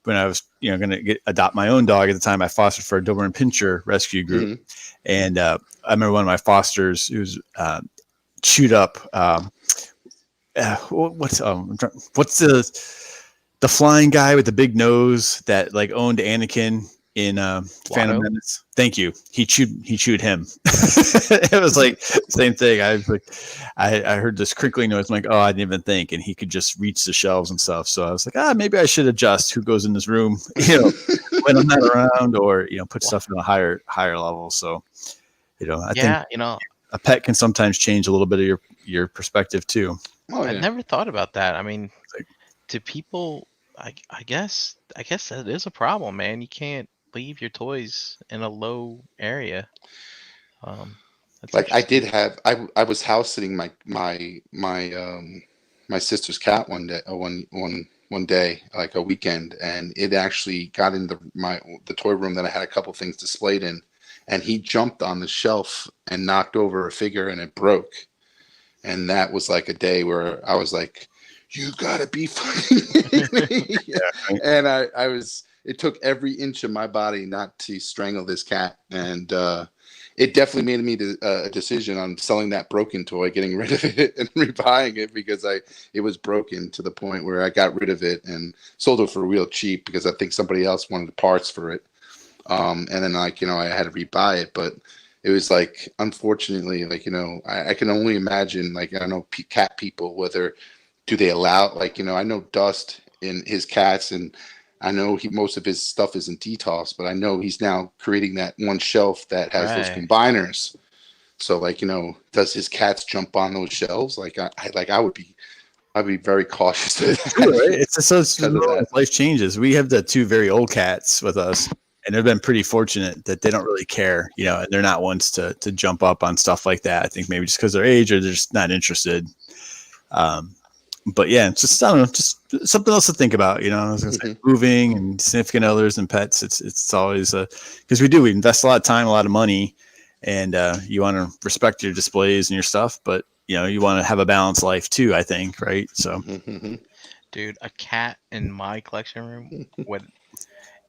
When I was going to adopt my own dog at the time, I fostered for a Doberman Pinscher rescue group, and I remember one of my fosters who was chewed up. What's the flying guy with the big nose that like owned Anakin in Phantom Menace? Thank you. He chewed him. It was like same thing. I was like, I heard this crinkling noise. I'm like, oh, I didn't even think. And he could just reach the shelves and stuff. So I was like, maybe I should adjust who goes in this room, when I'm not around, or put stuff in a higher level. So I think a pet can sometimes change a little bit of your perspective too.
Oh, yeah.
I never thought about that. I mean, to people, I guess that is a problem, man. You can't leave your toys in a low area.
I did have I was house sitting my sister's cat one day, like a weekend, and it actually got in the toy room that I had a couple things displayed in, and he jumped on the shelf and knocked over a figure, and it broke. And that was like a day where I was like, you gotta be fucking me. Yeah. And it took every inch of my body not to strangle this cat. And it definitely made me a decision on selling that broken toy, getting rid of it and rebuying it, because it was broken to the point where I got rid of it and sold it for real cheap because I think somebody else wanted the parts for it. And then I had to rebuy it, but it was like, unfortunately, I can only imagine, I don't know, cat people, whether do they allow, I know Dust in his cats, and I know most of his stuff isn't DTOS, but I know he's now creating that one shelf that has those combiners. So does his cats jump on those shelves? I'd be very cautious.
Right? It's life changes. We have the two very old cats with us, and they've been pretty fortunate that they don't really care, and they're not ones to jump up on stuff like that. I think maybe just because their age, or they're just not interested. But yeah, it's just, I don't know, just something else to think about, I was going to say, moving and significant others and pets. It's always because we invest a lot of time, a lot of money, and you want to respect your displays and your stuff, but you want to have a balanced life too, I think. Right. So
Dude, a cat in my collection room would.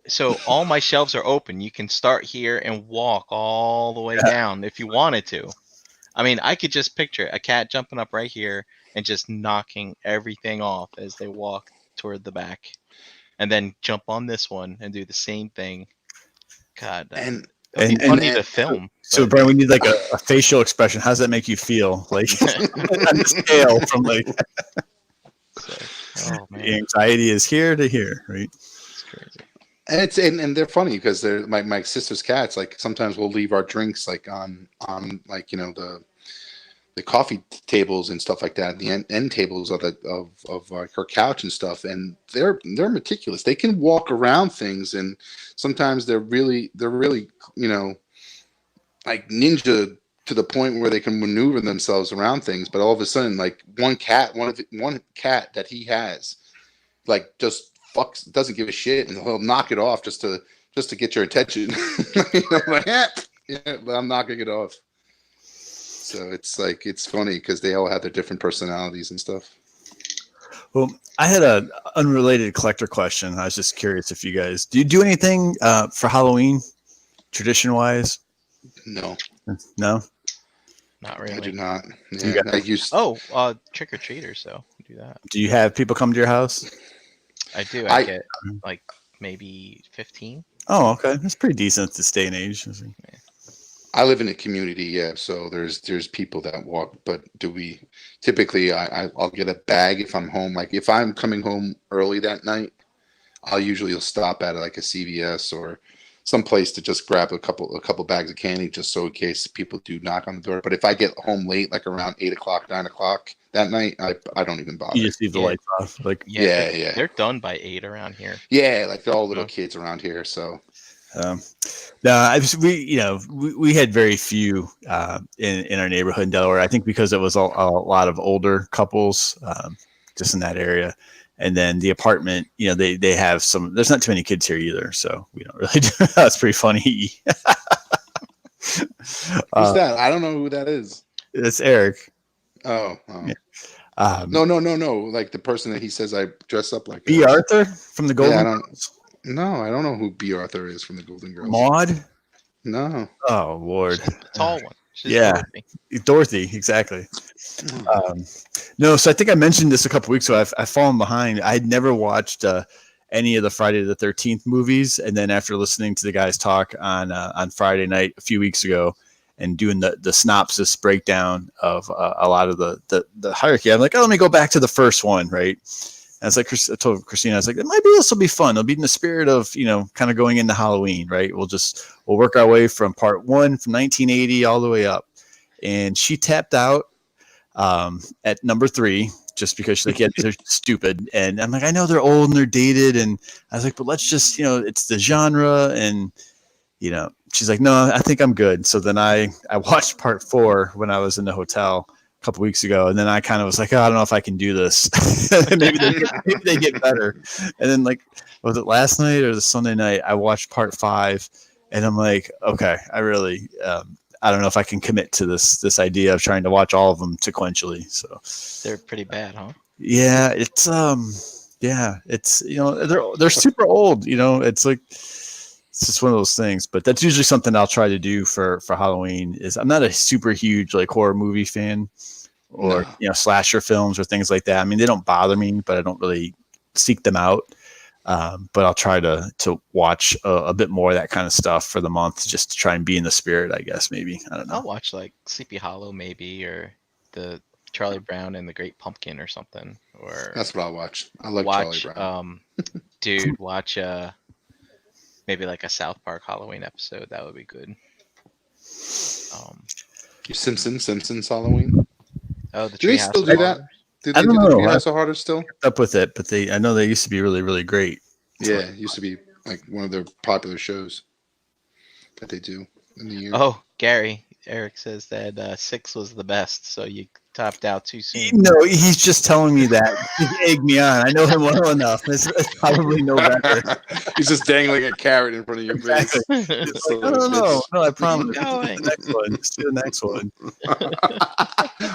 So all my shelves are open. You can start here and walk all the way
Yeah.
down if you wanted to. I mean, I could just picture a cat jumping up right here and just knocking everything off as they walk toward the back, and then jump on this one and do the same thing. God,
And
that'd be
and
funny to film.
so
But
Brian, we need like a facial expression. How does that make you feel? Like on the scale from like
oh man,
anxiety is here to here, right?
it's crazy.
And and they're funny because they're my sister's cats. Like sometimes we'll leave our drinks like on like the coffee tables and stuff like that, the end tables of like her couch and stuff, and they're meticulous. They can walk around things, and sometimes they're really like ninja to the point where they can maneuver themselves around things. But all of a sudden, like one cat that he has, like just fucks doesn't give a shit, and he'll knock it off just to get your attention. I'm like, yeah, but I'm knocking it off. So it's funny because they all have their different personalities and stuff.
Well, I had an unrelated collector question. I was just curious if you guys do you do anything for Halloween, tradition wise?
No,
No.
Not
I do
really.
not.
You
Yeah,
got-
I used.
Oh, trick or treaters, so we do that.
Do you have people come to your house?
I do.
I-
I get like maybe 15.
Oh, okay, that's pretty decent this day and age.
I live in a community, yeah. So there's people that walk, but do we typically? I'll get a bag if I'm home. Like if I'm coming home early that night, I'll usually stop at like a CVS or some place to just grab a couple bags of candy, just so in case people do knock on the door. But if I get home late, like around 8 o'clock, 9 o'clock that night, I don't even bother.
You just leave the
Yeah.
lights off, like.
Yeah.
They're done by 8 around here.
Yeah, like they're all little
Oh.
kids around here. So
No, we had very few in our neighborhood in Delaware. I think because it was a lot of older couples just in that area, and then the apartment, they have some. There's not too many kids here either, so we don't really do. That's pretty funny.
who's that? I don't know who that is.
It's Eric.
Oh.
Yeah.
No. Like the person that he says I dress up like.
B. Arthur from the Golden
I don't.
Girls.
No, I don't know who B. Arthur is from the Golden Girls.
Maud.
No.
Oh Lord.
The tall one. She's
Yeah. Dorothy, exactly. No, so I think I mentioned this a couple weeks ago. I've fallen behind. I'd never watched any of the Friday the 13th movies, and then after listening to the guys talk on Friday night a few weeks ago and doing the synopsis breakdown of a lot of the hierarchy, I'm like, oh, let me go back to the first one, right? And it's like I told Christina, I was like, this will be fun. It'll be in the spirit of kind of going into Halloween, right? We'll work our way from part one from 1980 all the way up. And she tapped out at number 3 just because she's like, yeah, they're stupid. And I'm like, I know they're old and they're dated. And I was like, but let's just, it's the genre. And, she's like, no, I think I'm good. So then I watched part 4 when I was in the hotel a couple weeks ago. And then I kind of was like, oh, I don't know if I can do this. maybe they get better. And then was it last night or the Sunday night? I watched part 5 and I'm like, okay, I really, I don't know if I can commit to this idea of trying to watch all of them sequentially. So
They're pretty bad, huh?
yeah, it's they're super old. It's like it's just one of those things. But that's usually something I'll try to do for Halloween. Is I'm not a super huge horror movie fan or slasher films or things like that. I mean, they don't bother me, but I don't really seek them out. But I'll try to watch a bit more of that kind of stuff for the month, just to try and be in the spirit, I guess. Maybe I don't know.
I'll watch like Sleepy Hollow maybe, or the Charlie Brown and the Great Pumpkin or something. Or
That's what I'll watch. I like
watch,
Charlie Brown.
dude, watch maybe like a South Park Halloween episode. That would be good.
Simpsons Halloween.
Oh, the
Do they
Treehouse
still
of
do that?
Horror.
Do
I
they
don't
do the
know.
Treehouse of Horror still?
Up with it, but I know they used to be really, really great.
Yeah, it used to be like one of their popular shows that they do in the year.
Oh, Gary, Eric says that 6 was the best, so you tapped out too soon.
No, he's just telling me that. He's egged me on. I know him well enough. It's probably no better.
He's just dangling a carrot in front of your
Exactly.
face.
It's
Son
like,
of a bitch.
no, I promise.
Keep going.
Let's do the next one.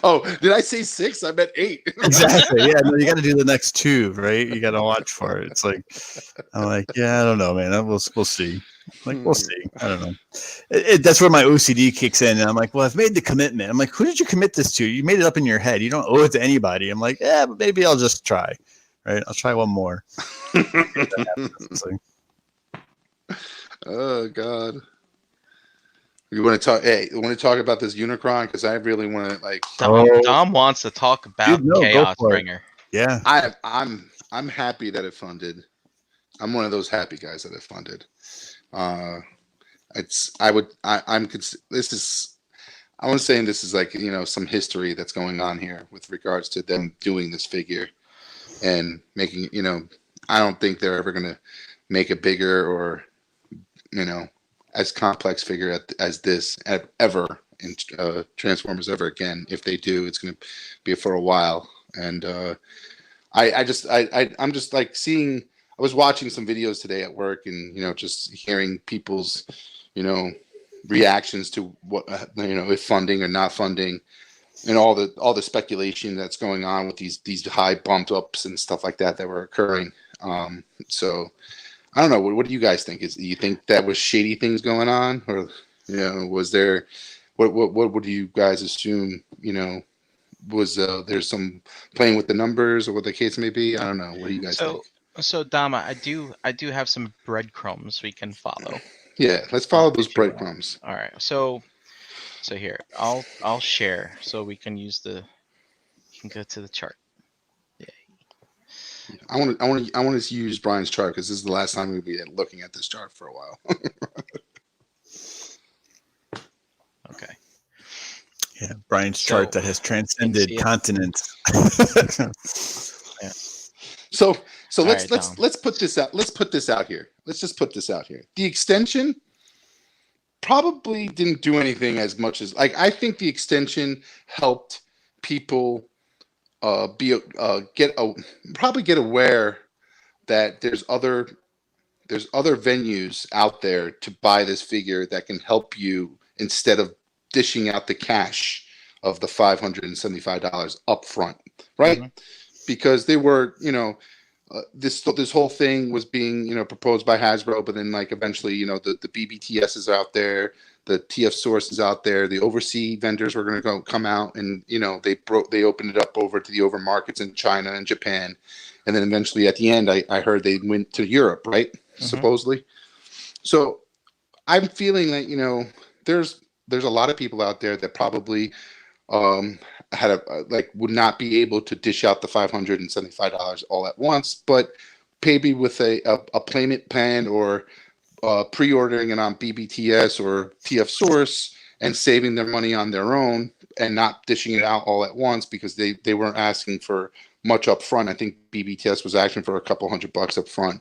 Oh, did I say 6? I meant 8.
Exactly. Yeah, no, you got to do the next 2, right? You got to watch for it. It's like, I'm like, yeah, I don't know, man. We'll see. Like, we'll see. I don't know. That's where my OCD kicks in. And I'm like, well, I've made the commitment. I'm like, who did you commit this to? You made it up in your head. You don't owe it to anybody. I'm like, yeah, but maybe I'll just try. Right? I'll try one more. It's like,
Oh God. You want to talk? Hey, you want to talk about this Unicron? Because I really want to like.
Dom wants to talk about
Dude, no, go
Chaos
for it.
Bringer.
yeah.
I'm happy that it funded. I'm one of those happy guys that it funded. This is. I want to say this is like some history that's going on here with regards to them doing this figure and making I don't think they're ever gonna make a bigger or as complex figure as this ever in Transformers ever again. If they do, it's going to be for a while. And I'm just like seeing. I was watching some videos today at work, and just hearing people's reactions to what if funding or not funding, and all the speculation that's going on with these high bumped ups and stuff like that were occurring. So. I don't know. What do you guys think? Do you think that was shady things going on, or was there? What would you guys assume? Was there's some playing with the numbers, or what the case may be? I don't know. What do you guys think?
So Dama, I do have some breadcrumbs we can follow.
Yeah, let's follow those breadcrumbs.
All right. So here, I'll share so we can use you can go to the chart.
I want to use Brian's chart because this is the last time we'll be looking at this chart for a while.
Okay.
Yeah, Brian's chart that has transcended continents.
Yeah.
So let's
right,
let's put this out. Let's put this out here. Let's just put this out here. The extension probably didn't do anything as much as I think the extension helped people get aware that there's other venues out there to buy this figure that can help you instead of dishing out the cash of the $575 up front, right? Mm-hmm. Because they were, this whole thing was being, proposed by Hasbro, but then eventually, the BBTS is out there, the TF Source is out there, the overseas vendors were going to come out, and they opened it up over to the over markets in China and Japan, and then eventually at the end, I heard they went to Europe, right? Mm-hmm. Supposedly. So I'm feeling that there's a lot of people out there that probably had would not be able to dish out the $575 all at once, but maybe with a payment plan or pre-ordering it on BBTS or TF Source and saving their money on their own and not dishing it out all at once because they weren't asking for much up front. I think BBTS was asking for a couple $100 up front,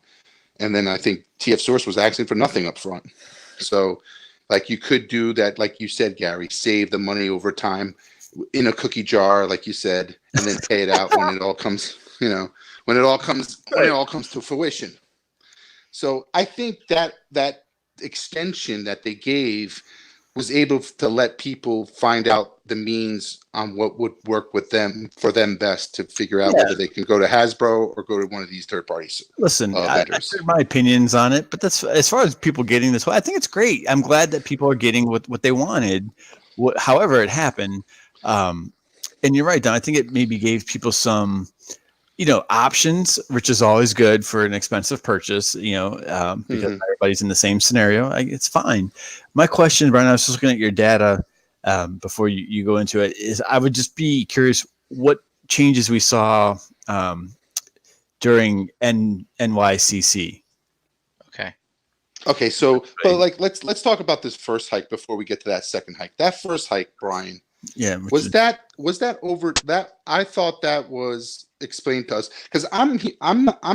and then I think TF Source was asking for nothing up front. So you could do that, like you said, Gary, save the money over time in a cookie jar, like you said, and then pay it out when it all comes, when it all comes to fruition. So I think that extension that they gave was able to let people find out the means on what would work with them for them best to figure out whether they can go to Hasbro or go to one of these third parties.
Listen, I share my opinions on it, but that's as far as people getting this. I think it's great. I'm glad that people are getting what they wanted, however it happened. And you're right, Don. I think it maybe gave people some, options, which is always good for an expensive purchase, because everybody's in the same scenario. It's fine. My question, Brian, I was just looking at your data before you go into it, is I would just be curious what changes we saw during NYCC.
Okay. So, but let's talk about this first hike before we get to that second hike. That first hike, Brian.
Yeah.
Was that over that? I thought that was explained to us because I'm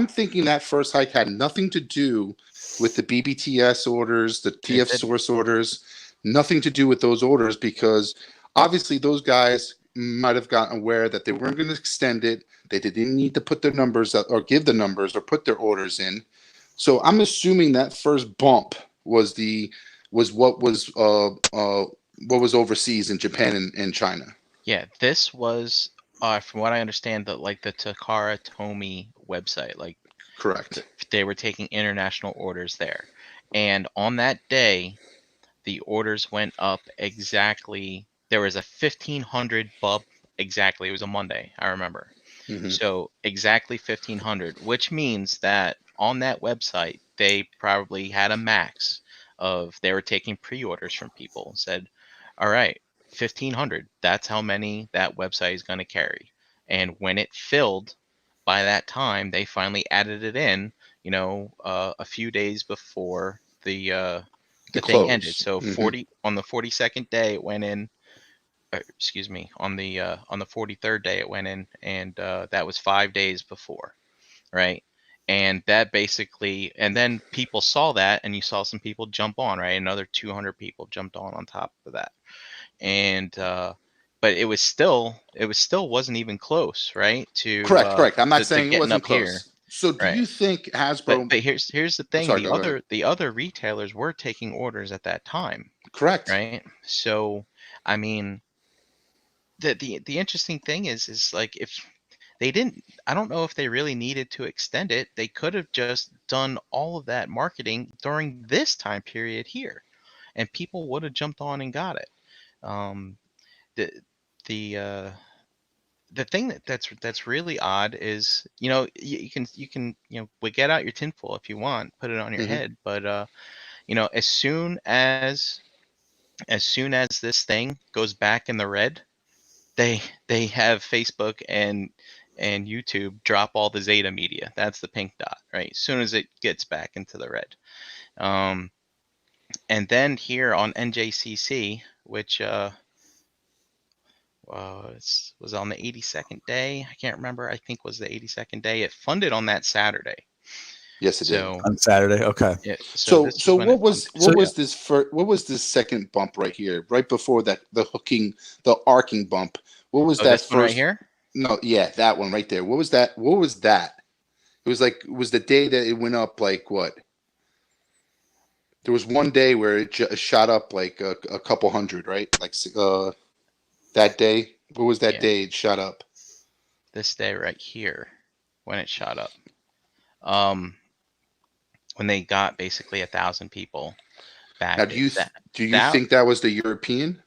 thinking that first hike had nothing to do with the BBTS orders, the TF Source orders, nothing to do with those orders because obviously those guys might have gotten aware that they weren't going to extend it. They didn't need to put their numbers up or give the numbers or put their orders in. So I'm assuming that first bump was what was overseas in Japan and China.
Yeah, this was from what I understand, the Takara Tomy website. Like
Correct.
they were taking international orders there, and on that day, the orders went up exactly. There was a 1,500 bump exactly. It was a Monday, I remember.
Hmm.
So exactly 1,500, which means that on that website they probably had a max of they were taking pre-orders from people. Said, all right, 1,500. That's how many that website is going to carry. And when it filled by that time, they finally added it in. A few days before
The
the thing ended.
close.
So
Hmm.
40 on the 42nd day it went in. Excuse me, on the 43rd day it went in, and that was 5 days before, right? And that basically, and then people saw that, and you saw some people jump on, right? Another 200 people jumped on top of that, and but it was still wasn't even close, right? To
Correct. Correct. I'm not
to
saying it
getting
wasn't
up here,
close. So do
right?
you think
But
Hasbro?
but here's the
I'm
thing:
sorry.
the
Go ahead.
other retailers were taking orders at that time,
Correct.
right? So, I mean, the interesting thing is like if they didn't, I don't know if they really needed to extend it. They could have just done all of that marketing during this time period here, and people would have jumped on and got it. Um, the the uh, the thing that's really odd is, you can we get out your tinfoil if you want, put it on your
Hmm.
head, but as soon as this thing goes back in the red, they they have Facebook and YouTube drop all the Zeta media. That's the pink dot, right? As soon as it gets back into the red. Um, and then here on NJCC, which was on the 82nd day. I can't remember. I think was the 82nd day. It funded on that Saturday.
Yes, it did.
So
On Saturday. Okay.
so
So,
this is
so
when it funded.
So
what was this second bump right here, right before that, the arcing bump? What was
Oh,
that
this one right
first?
here.
No, yeah, that one right there. What was that? What was that? It was the day that it went up like what? There was one day where it shot up like a couple hundred, right? Like that day. What was that
Yeah,
day it shot up?
this day right here when it shot up. Um, when they got basically 1,000 people
Now,
back. That
do you
that
think that was the European?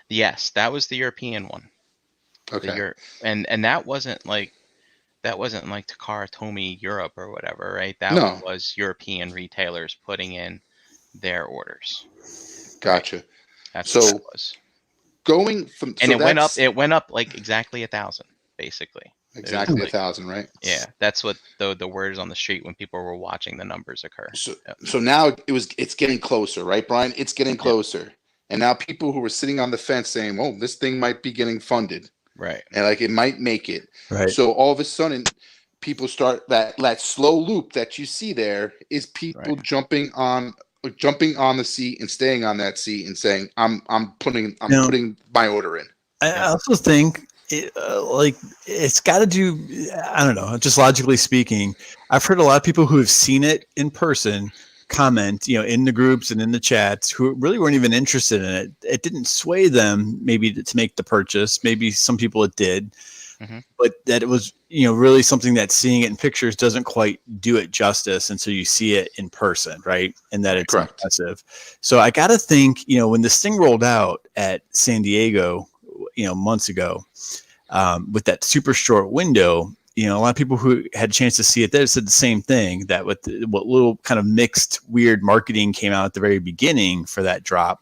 yes, that was the European one. The
Okay.
Europe and that wasn't like Takara Tomy Europe or whatever, right? That
No,
was European retailers putting in their orders, right?
gotcha.
That's what that
So
was.
going from
And
so that's
it went up like exactly 1,000, basically. It was
exactly a
like,
thousand, right?
yeah, that's what the word is on the street when people were watching the numbers occur.
So
Yep.
so now it's getting closer, right, Brian? It's getting
Yep.
closer. And now people who were sitting on the fence saying, "Oh, this thing might be getting funded
Right.
and like it might make it."
right.
So all of a sudden people start that slow loop that you see there is people
Right.
jumping on the seat and staying on that seat and saying, I'm
Now,
putting my order in."
I
Yep.
also think it's got to do. I don't know. Just logically speaking, I've heard a lot of people who have seen it in person comment, in the groups and in the chats, who really weren't even interested in it. It didn't sway them, maybe to make the purchase. Maybe some people it did,
Hmm.
but that it was, really something that seeing it in pictures doesn't quite do it justice until you see it in person, right? And that
Right.
it's
Correct.
impressive. So I got to think, when this thing rolled out at San Diego, months ago, with that super short window, a lot of people who had a chance to see it there said the same thing, that with what little kind of mixed weird marketing came out at the very beginning for that drop,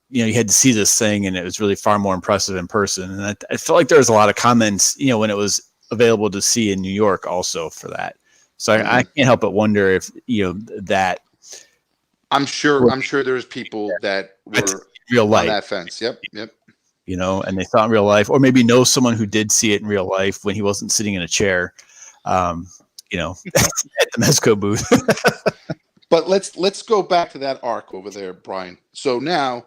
you had to see this thing and it was really far more impressive in person. And I felt like there was a lot of comments, when it was available to see in New York also for that. So I can't help but wonder if, that
I'm sure there's people that were
real
on
life,
that fence. Yep. Yep.
and they saw it in real life, or maybe know someone who did see it in real life when he wasn't sitting in a chair, um, at the Mezco booth.
But let's go back to that arc over there, Brian. So now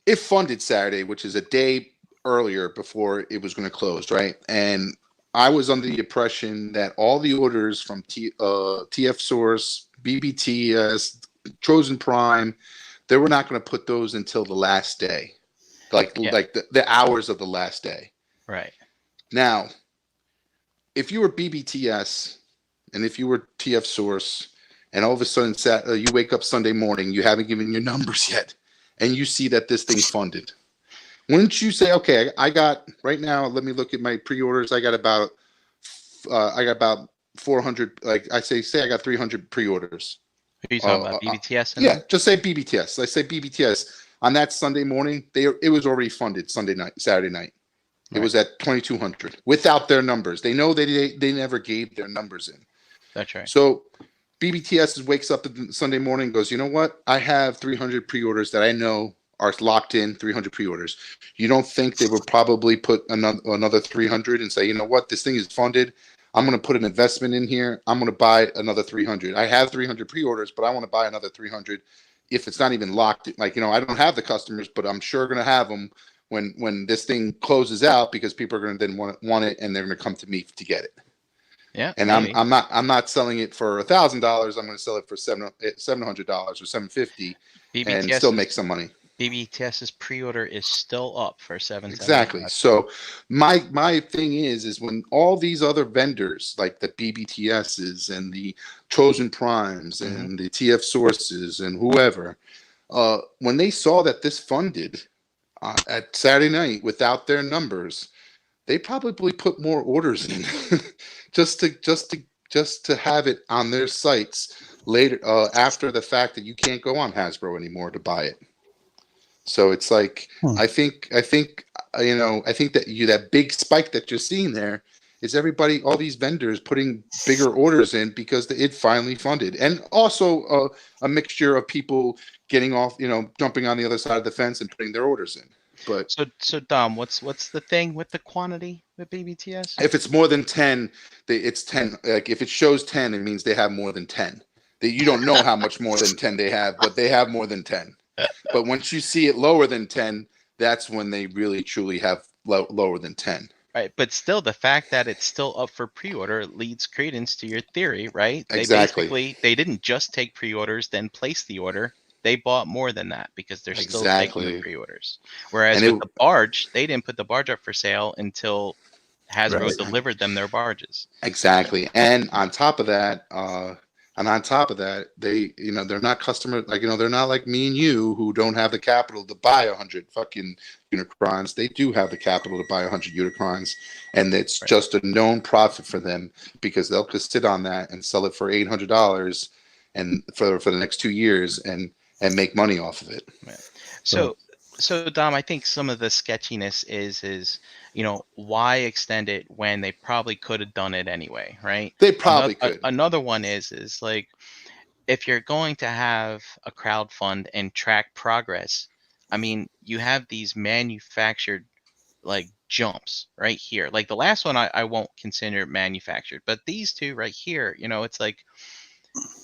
it funded Saturday, which is a day earlier before it was going to close, right? And I was under the impression that all the orders from TF Source, BBTS, Trojan Prime, they were not going to put those until the last day,
Yeah.
like the hours of the last day.
Right.
Now, if you were BBTS and if you were TF Source, and all of a sudden you wake up Sunday morning, you haven't given your numbers yet, and you see that this thing funded, wouldn't you say, okay, I got right now? Let me look at my pre-orders. I got about 400. Like I say I got 300 pre-orders.
Who are you talking about? BBTS and
Yeah,
them?
just say BBTS. Let's say BBTS on that Sunday morning. It was already funded Saturday night. It
Right.
was at 2,200 without their numbers. They know they never gave their numbers in.
That's right.
So BBTS wakes up Sunday morning and goes, you know what? I have 300 pre-orders that I know are locked in, 300 pre-orders. You don't think they would probably put another 300 and say, you know what? This thing is funded. I'm going to put an investment in here. I'm going to buy another 300. I have 300 pre-orders, but I want to buy another 300 if it's not even locked. Like, you know, I don't have the customers, but I'm sure going to have them when this thing closes out, because people are going to then want it, and they're going to come to me to get it.
Yeah.
And
maybe.
I'm not selling it for $1,000. I'm going to sell it for $700 or $750 and still make some money.
BBTS's pre-order is still up for $775.
Exactly. So my thing is when all these other vendors like the BBTSs and the Trojan Primes and the TF Sources and whoever, when they saw that this funded at Saturday night without their numbers, they probably put more orders in just to have it on their sites later, after the fact that you can't go on Hasbro anymore to buy it. So it's like, I think that big spike that you're seeing there is everybody, all these vendors putting bigger orders in because it finally funded, and also a mixture of people getting off, jumping on the other side of the fence and putting their orders in. But
so Dom, what's the thing with the quantity with BBTS?
if it's more than 10, it's 10. Like if it shows 10, it means they have more than 10. You don't know how much more than 10 they have, but they have more than 10. But once you see it lower than 10, that's when they really truly have lower than 10.
Right, but still, the fact that it's still up for pre-order leads credence to your theory, right?
Exactly.
They didn't just take pre-orders, then place the order. They bought more than that because they're still taking the pre-orders. Whereas with the barge, they didn't put the barge up for sale until Hasbro delivered them their barges.
Exactly. And on top of that, they, they're not customer, like, they're not like me and you who don't have the capital to buy 100 fucking Unicrons. They do have the capital to buy 100 Unicrons, and it's just a known profit for them because they'll just sit on that and sell it for $800 and for the next 2 years and make money off of it.
Right. So Dom, I think some of the sketchiness is why extend it when they probably could have done it anyway, right?
They probably could.
Another one is like, if you're going to have a crowd fund and track progress, I mean, you have these manufactured like jumps right here. Like the last one I won't consider manufactured, but these two right here, it's like,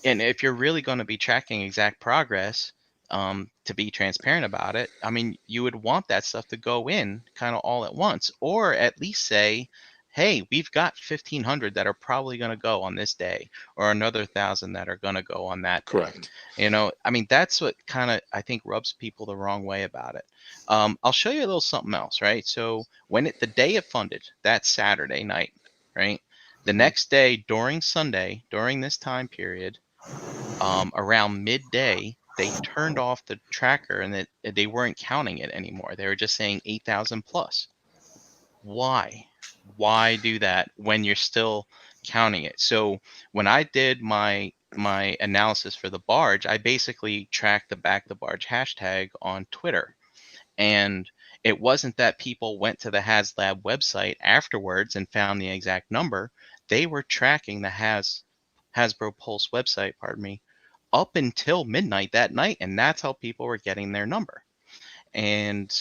and if you're really going to be tracking exact progress, to be transparent about it, I mean, you would want that stuff to go in kind of all at once, or at least say, hey, we've got 1,500 that are probably going to go on this day, or another 1,000 that are going to go on that day.
Correct.
I mean, that's what kind of, I think, rubs people the wrong way about it. I'll show you a little something else, right? So the day it funded, that Saturday night, right? The next day during Sunday, during this time period, around midday, they turned off the tracker and they weren't counting it anymore. They were just saying 8,000 plus. Why? Why do that when you're still counting it? So when I did my analysis for the barge, I basically tracked the back the barge hashtag on Twitter. And it wasn't that people went to the HasLab website afterwards and found the exact number. They were tracking the Hasbro Pulse website, up until midnight that night, and that's how people were getting their number. And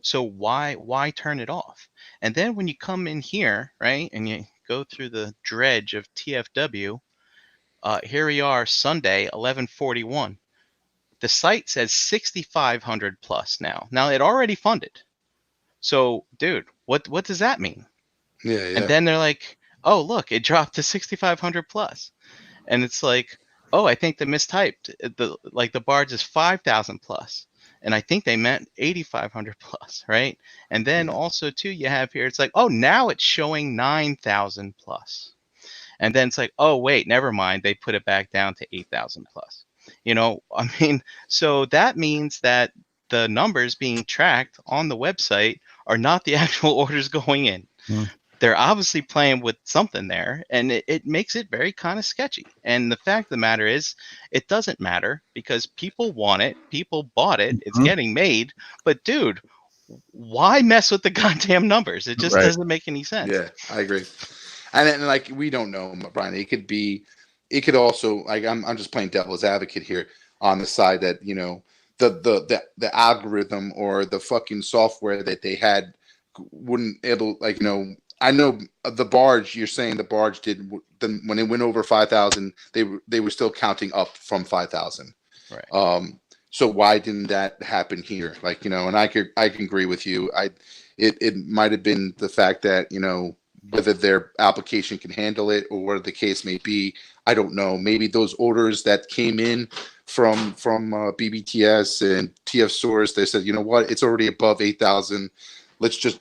so why turn it off? And then when you come in here, right, and you go through the dredge of TFW, here we are, Sunday, 11:41. The site says 6,500 plus now. Now it already funded. So, dude, what does that mean?
Yeah,
And
yeah.
then they're like, oh, look, it dropped to 6,500 plus. And it's like, oh, I think they mistyped. The barge is 5,000 plus, and I think they meant 8,500 plus, right? And then
Mhm.
also too, you have here, it's like, oh, now it's showing 9,000 plus, and then it's like, oh wait, never mind, they put it back down to 8,000 plus. I mean, so that means that the numbers being tracked on the website are not the actual orders going in.
Hmm.
They're obviously playing with something there, and it makes it very kind of sketchy. And the fact of the matter is, it doesn't matter because people want it, people bought it, it's
Mhm.
getting made. But dude, why mess with the goddamn numbers? It just
Right.
doesn't make any sense.
Yeah, I agree. And then, like, we don't know, Brian. It could also, like, I'm just playing devil's advocate here on the side that, the algorithm or the fucking software that they had wouldn't able, like, I know the barge. You're saying the barge did then when it went over 5,000, they were still counting up from 5,000.
Right.
So why didn't that happen here? Like, and I can agree with you. It might have been the fact that, whether their application can handle it or whatever the case may be. I don't know. Maybe those orders that came in from BBTS and TF Source, they said, you know what, it's already above 8,000. Let's just,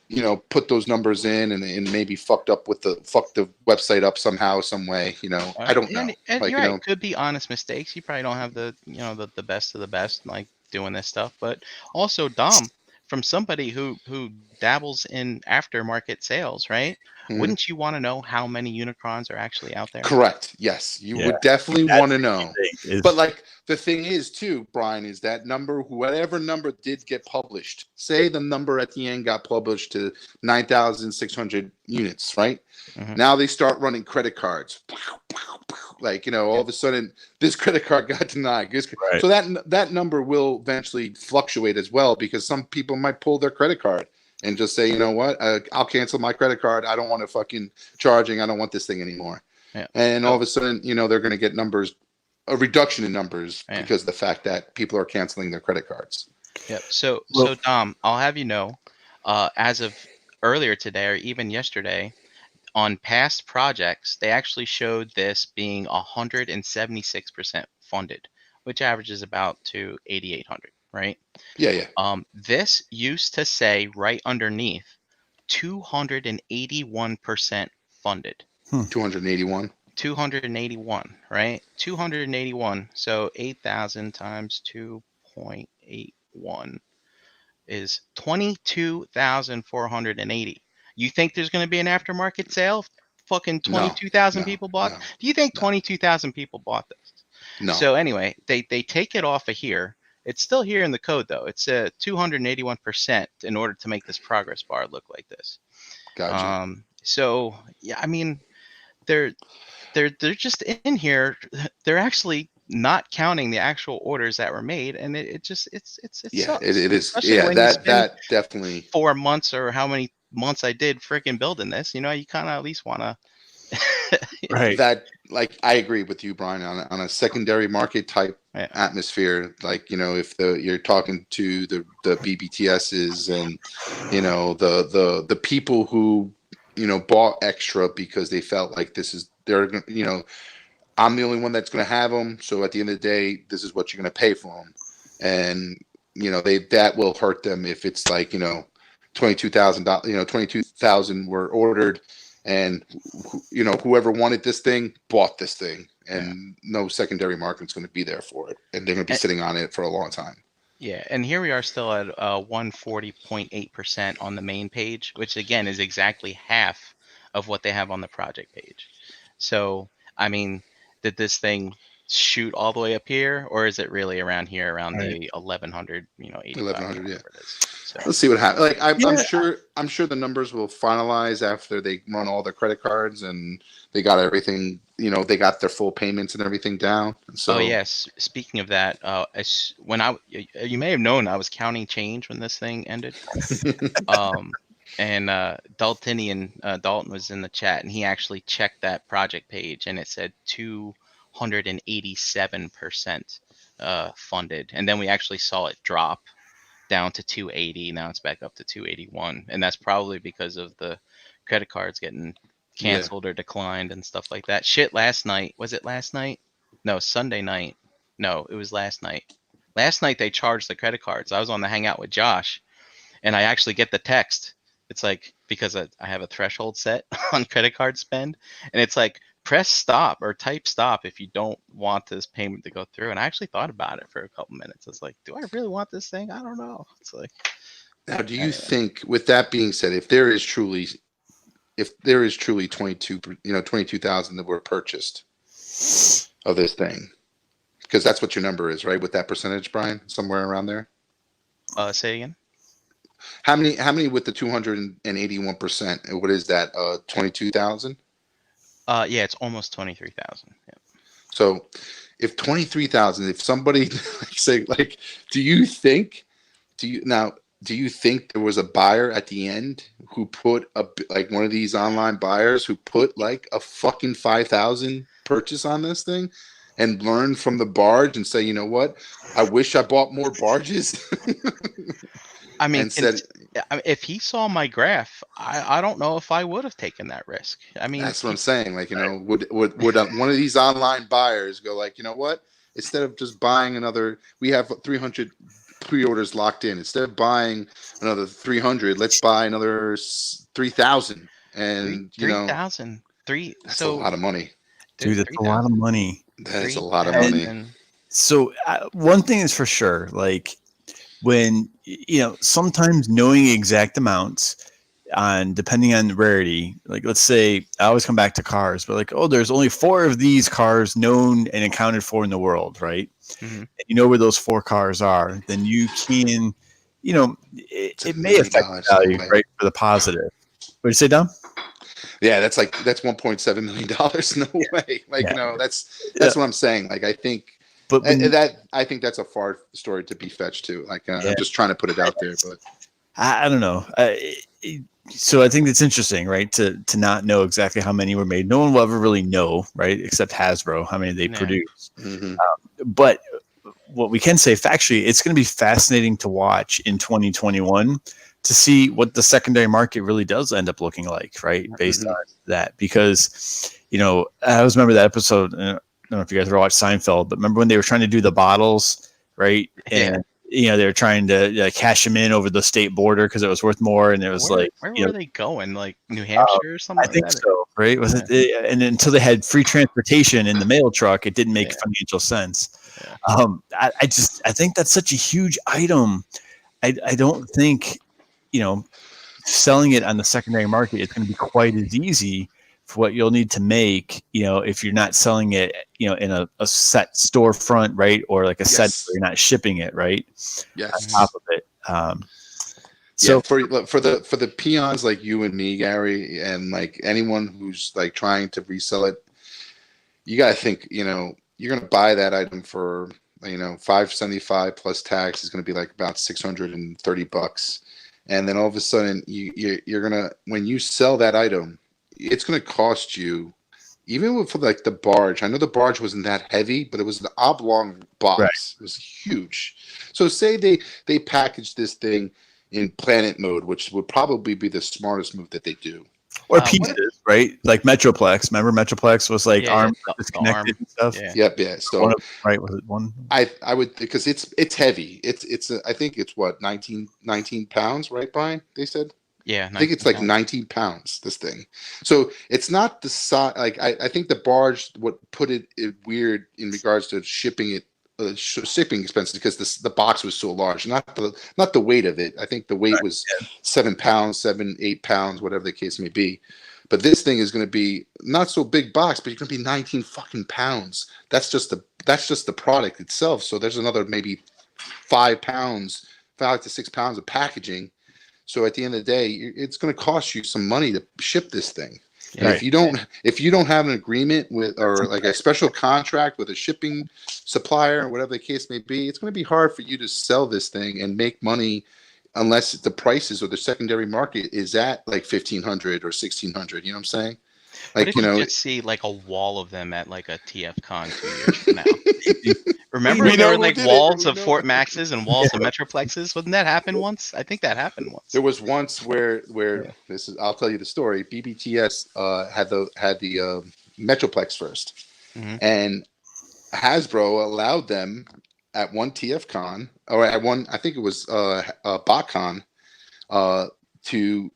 put those numbers in, and maybe fuck the website up somehow, some way. I don't know.
And
Like,
you're right, could be honest mistakes. You probably don't have the best of the best like doing this stuff. But also, Dom, from somebody who dabbles in aftermarket sales, right?
mhm.
Wouldn't you want to know how many Unicrons are actually out there?
Correct. Yes, you
Yeah.
would definitely want
That's
to
the key
know.
thing.
But,
Is
like, the thing is too, Brian, is that number, whatever number did get published, say the number at the end got published to 9,600 units, right?
Hmm.
Now they start running credit cards. Like, all
Yeah.
of a sudden this credit card got denied.
right.
So that number will eventually fluctuate as well, because some people might pull their credit card and just say, you know what, I'll cancel my credit card. I don't want to fucking charging. I don't want this thing anymore.
Yeah.
And all
So
of a sudden, they're going to get a reduction in numbers
yeah.
because of the fact that people are canceling their credit cards.
Yep. So
Well,
so Dom, I'll have you know, as of earlier today or even yesterday, on past projects, they actually showed this being 176% funded, which averages about to 8,800, right?
Yeah, yeah.
This used to say right underneath 281% funded.
281.
281, right? 281. So 8,000 times 2.81 is 22,480. You think there's going to be an aftermarket sale? Fucking
No,
22,000
no,
people bought.
no,
Do you think
no,
22,000 people bought this?
no.
So anyway, they take it off of here. It's still here in the code though. It's a 281% in order to make this progress bar look like this.
Gotcha.
So yeah, I mean, they're they're just in here. They're actually not counting the actual orders that were made, and it just it
Yeah, it,
sucks,
it is.
especially
Yeah,
when you spend
that definitely.
4 months or how many months I did freaking building this. You kind of at least want to.
right.
That, like, I agree with you, Brian, on a secondary market type
Yeah.
atmosphere. Like, if you're talking to the BBTSs and, the people who, bought extra because they felt like this is they're I'm the only one that's going to have them. So at the end of the day, this is what you're going to pay for them. And, that will hurt them if it's like, $22,000, 22,000 were ordered, and, whoever wanted this thing bought this thing,
Yeah.
and no secondary market's going to be there for it. And they're going to be
And,
sitting on it for a long time.
yeah, and here we are still at 140.8% on the main page, which again is exactly half of what they have on the project page. So, I mean, did this thing shoot all the way up here, or is it really around here, around
Right.
the 1100, 85,
1,100, yeah.
whatever it is? So,
Let's see what happens. Like, I'm
Yeah.
sure, the numbers will finalize after they run all their credit cards and they got everything. They got their full payments and everything down.
oh
So
yes. Speaking of that, when you may have known I was counting change when this thing ended. Um, and Dalton was in the chat, and he actually checked that project page, and it said 287% funded, and then we actually saw it drop down to 280. Now it's back up to 281, and that's probably because of the credit cards getting
Yeah.
canceled or declined and stuff like that. Shit, last night, was it last night? No, Sunday night. No, it was last night. Last night they charged the credit cards. I was on the hangout with Josh, and I actually get the text. It's like, because I have a threshold set on credit card spend, and it's like, press stop or type stop if you don't want this payment to go through. And I actually thought about it for a couple minutes. It's like, do I really want this thing? I don't know. It's like,
Now, do you think, with that being said, if there is truly 22,000 that were purchased of this thing, because that's what your number is, right? With that percentage, Brian, somewhere around there.
say again.
How many with the 281%? What is that? 22,000.
Yeah, it's almost 23,000. Yeah.
So, if 23,000, if somebody say like, do you think there was a buyer at the end who put like one of these online buyers who put like a fucking 5,000 purchase on this thing and learned from the barge and say, you know what, I wish I bought more barges.
I mean,
and said,
if he saw my graph, I don't know if I would have taken that risk. I mean,
that's what I'm saying. Like, would one of these online buyers go like, you know what, instead of just buying another, we have 300 pre-orders locked in. Instead of buying another 300, let's buy another 3,000. And
3,000.
That's a lot of money.
Dude, that's a lot of money.
That is a lot of money.
So one thing is for sure, like, when sometimes knowing exact amounts depending on rarity, like, let's say, I always come back to cars, but like, oh, there's only 4 of these cars known and accounted for in the world, right?
Mm-hmm.
And you know where those 4 cars are, then you can, it may affect the value, right, for the positive. What did you say, Dom?
Yeah, that's $1.7 million. No way. Like, that's what I'm saying. Like, I think, but I think that's a far story to be fetched too. Like, I'm just trying to put it out there, but
I don't know. So I think it's interesting, right? To not know exactly how many were made. No one will ever really know, right? Except Hasbro, how many they produce.
Mm-hmm.
But what we can say factually, it's going to be fascinating to watch in 2021 to see what the secondary market really does end up looking like, right? Based on that, because I always remember that episode. I don't know if you guys ever watched Seinfeld, but remember when they were trying to do the bottles, right? And they were trying to cash them in over the state border because it was worth more, and it was where
were they going? Like New Hampshire or something?
I think so, right? Was it? And until they had free transportation in the mail truck, it didn't make financial sense. Yeah. I think that's such a huge item. I don't think selling it on the secondary market is going to be quite as easy for what you'll need to make, if you're not selling it, in a set storefront, right? Or like a set where you're not shipping it, right?
Yes.
On top of it.
So for the peons like you and me, Gary, and like anyone who's like trying to resell it, you got to think, you're going to buy that item for, $575 plus tax is going to be like about $630. And then all of a sudden you're going to, when you sell that item, it's going to cost you, even for like the barge. I know the barge wasn't that heavy, but it was an oblong box. Right. It was huge. So say they package this thing in planet mode, which would probably be the smartest move that they do.
Or pieces, right? Like Metroplex. Remember Metroplex was like arm disconnected and stuff.
Yep. Yeah. So
was it one?
I would, because it's heavy. It's I think it's what 19 pounds, right, Brian? They said.
Yeah,
I think it's like 19 pounds, this thing. So it's not the size. Like, I think the barge, what put it weird in regards to shipping expenses, because the box was so large, not the weight of it. I think the weight was 7 pounds, 8 pounds, whatever the case may be. But this thing is going to be not so big box, but you're going to be 19 fucking pounds. That's just the product itself. So there's another maybe 5 to 6 pounds of packaging. So at the end of the day, it's going to cost you some money to ship this thing. And if you don't have an agreement with, or like a special contract with a shipping supplier or whatever the case may be, it's going to be hard for you to sell this thing and make money unless the prices or the secondary market is at like $1,500 or $1,600. You know what I'm saying?
What
Like,
if
you
you
know,
just see like a wall of them at like a TF Con 2 years from now?
We
Remember
we
there were
know who
like
did it.
walls
We
of
know.
Fort Maxes and walls of Metroplexes? Wouldn't that happen once? I think that happened once.
There was once where
Yeah.
this is. I'll tell you the story. BBTS had the Metroplex first,
Hmm.
and Hasbro allowed them at one TFCon or at one. I think it was BotCon uh, to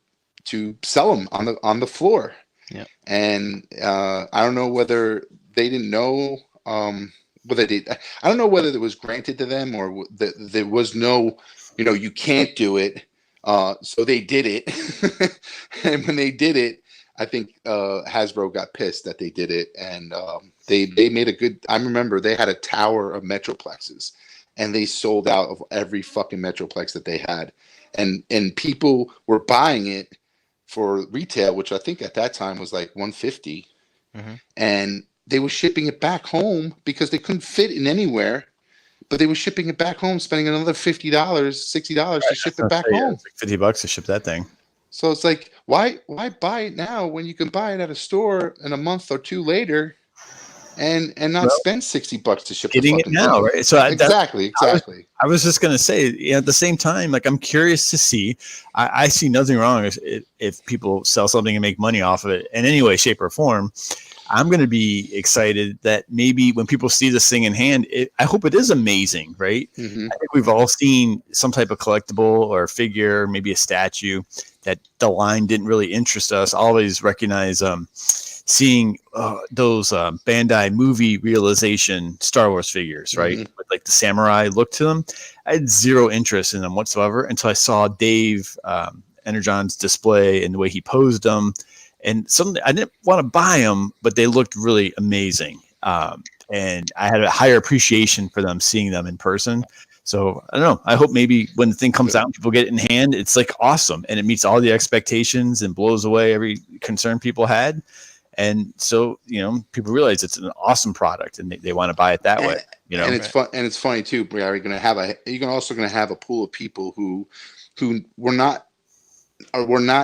sell them on the floor.
Yeah.
And I don't know whether they didn't know whether they. I don't know whether it was granted to them or that there was no, you can't do it. So they did it, and when they did it, I think Hasbro got pissed that they did it, and they made a good. I remember they had a tower of Metroplexes, and they sold out of every fucking Metroplex that they had, and people were buying it for retail, which I think at that time was like 150,
Hmm.
and they were shipping it back home because they couldn't fit in anywhere. But they were shipping it back home, spending another $50, $60 to ship it back home.
It's like $50 to ship that thing.
So it's like, why buy it now when you can buy it at a store in a month or two later, and not
Well,
spend $60 to ship the
getting it
fucking
now,
thing?
right? So
Exactly.
I was just gonna say, at the same time, like I'm curious to see. I see nothing wrong if people sell something and make money off of it in any way, shape, or form. I'm going to be excited that maybe when people see this thing in hand, I hope it is amazing, right?
Mm-hmm.
I think we've all seen some type of collectible or figure, maybe a statue that the line didn't really interest us. I always recognize seeing those Bandai movie realization Star Wars figures, right?
Mm-hmm.
With like the samurai look to them. I had zero interest in them whatsoever until I saw Dave Energon's display and the way he posed them. And suddenly I didn't want to buy them, but they looked really amazing. And I had a higher appreciation for them seeing them in person. So I don't know. I hope maybe when the thing comes out and people get it in hand, it's like awesome and it meets all the expectations and blows away every concern people had. And so, people realize it's an awesome product and they want to buy it that way.
And it's fun, and it's funny too, Bri. You're also going to have a pool of people who were not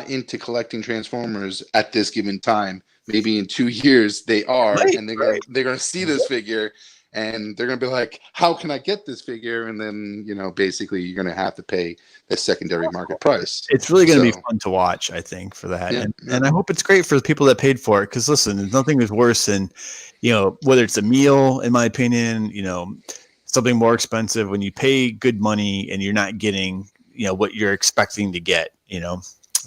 into collecting Transformers at this given time. Maybe in 2 years they are,
Right,
and they're gonna see this figure, and they're gonna be like, "How can I get this figure?" And then basically you're gonna have to pay the secondary market price.
It's really going to be fun to watch, I think, for that.
Yeah,
and I hope it's great for the people that paid for it. Because listen, there's nothing is worse than, whether it's a meal, in my opinion, something more expensive when you pay good money and you're not getting, what you're expecting to get,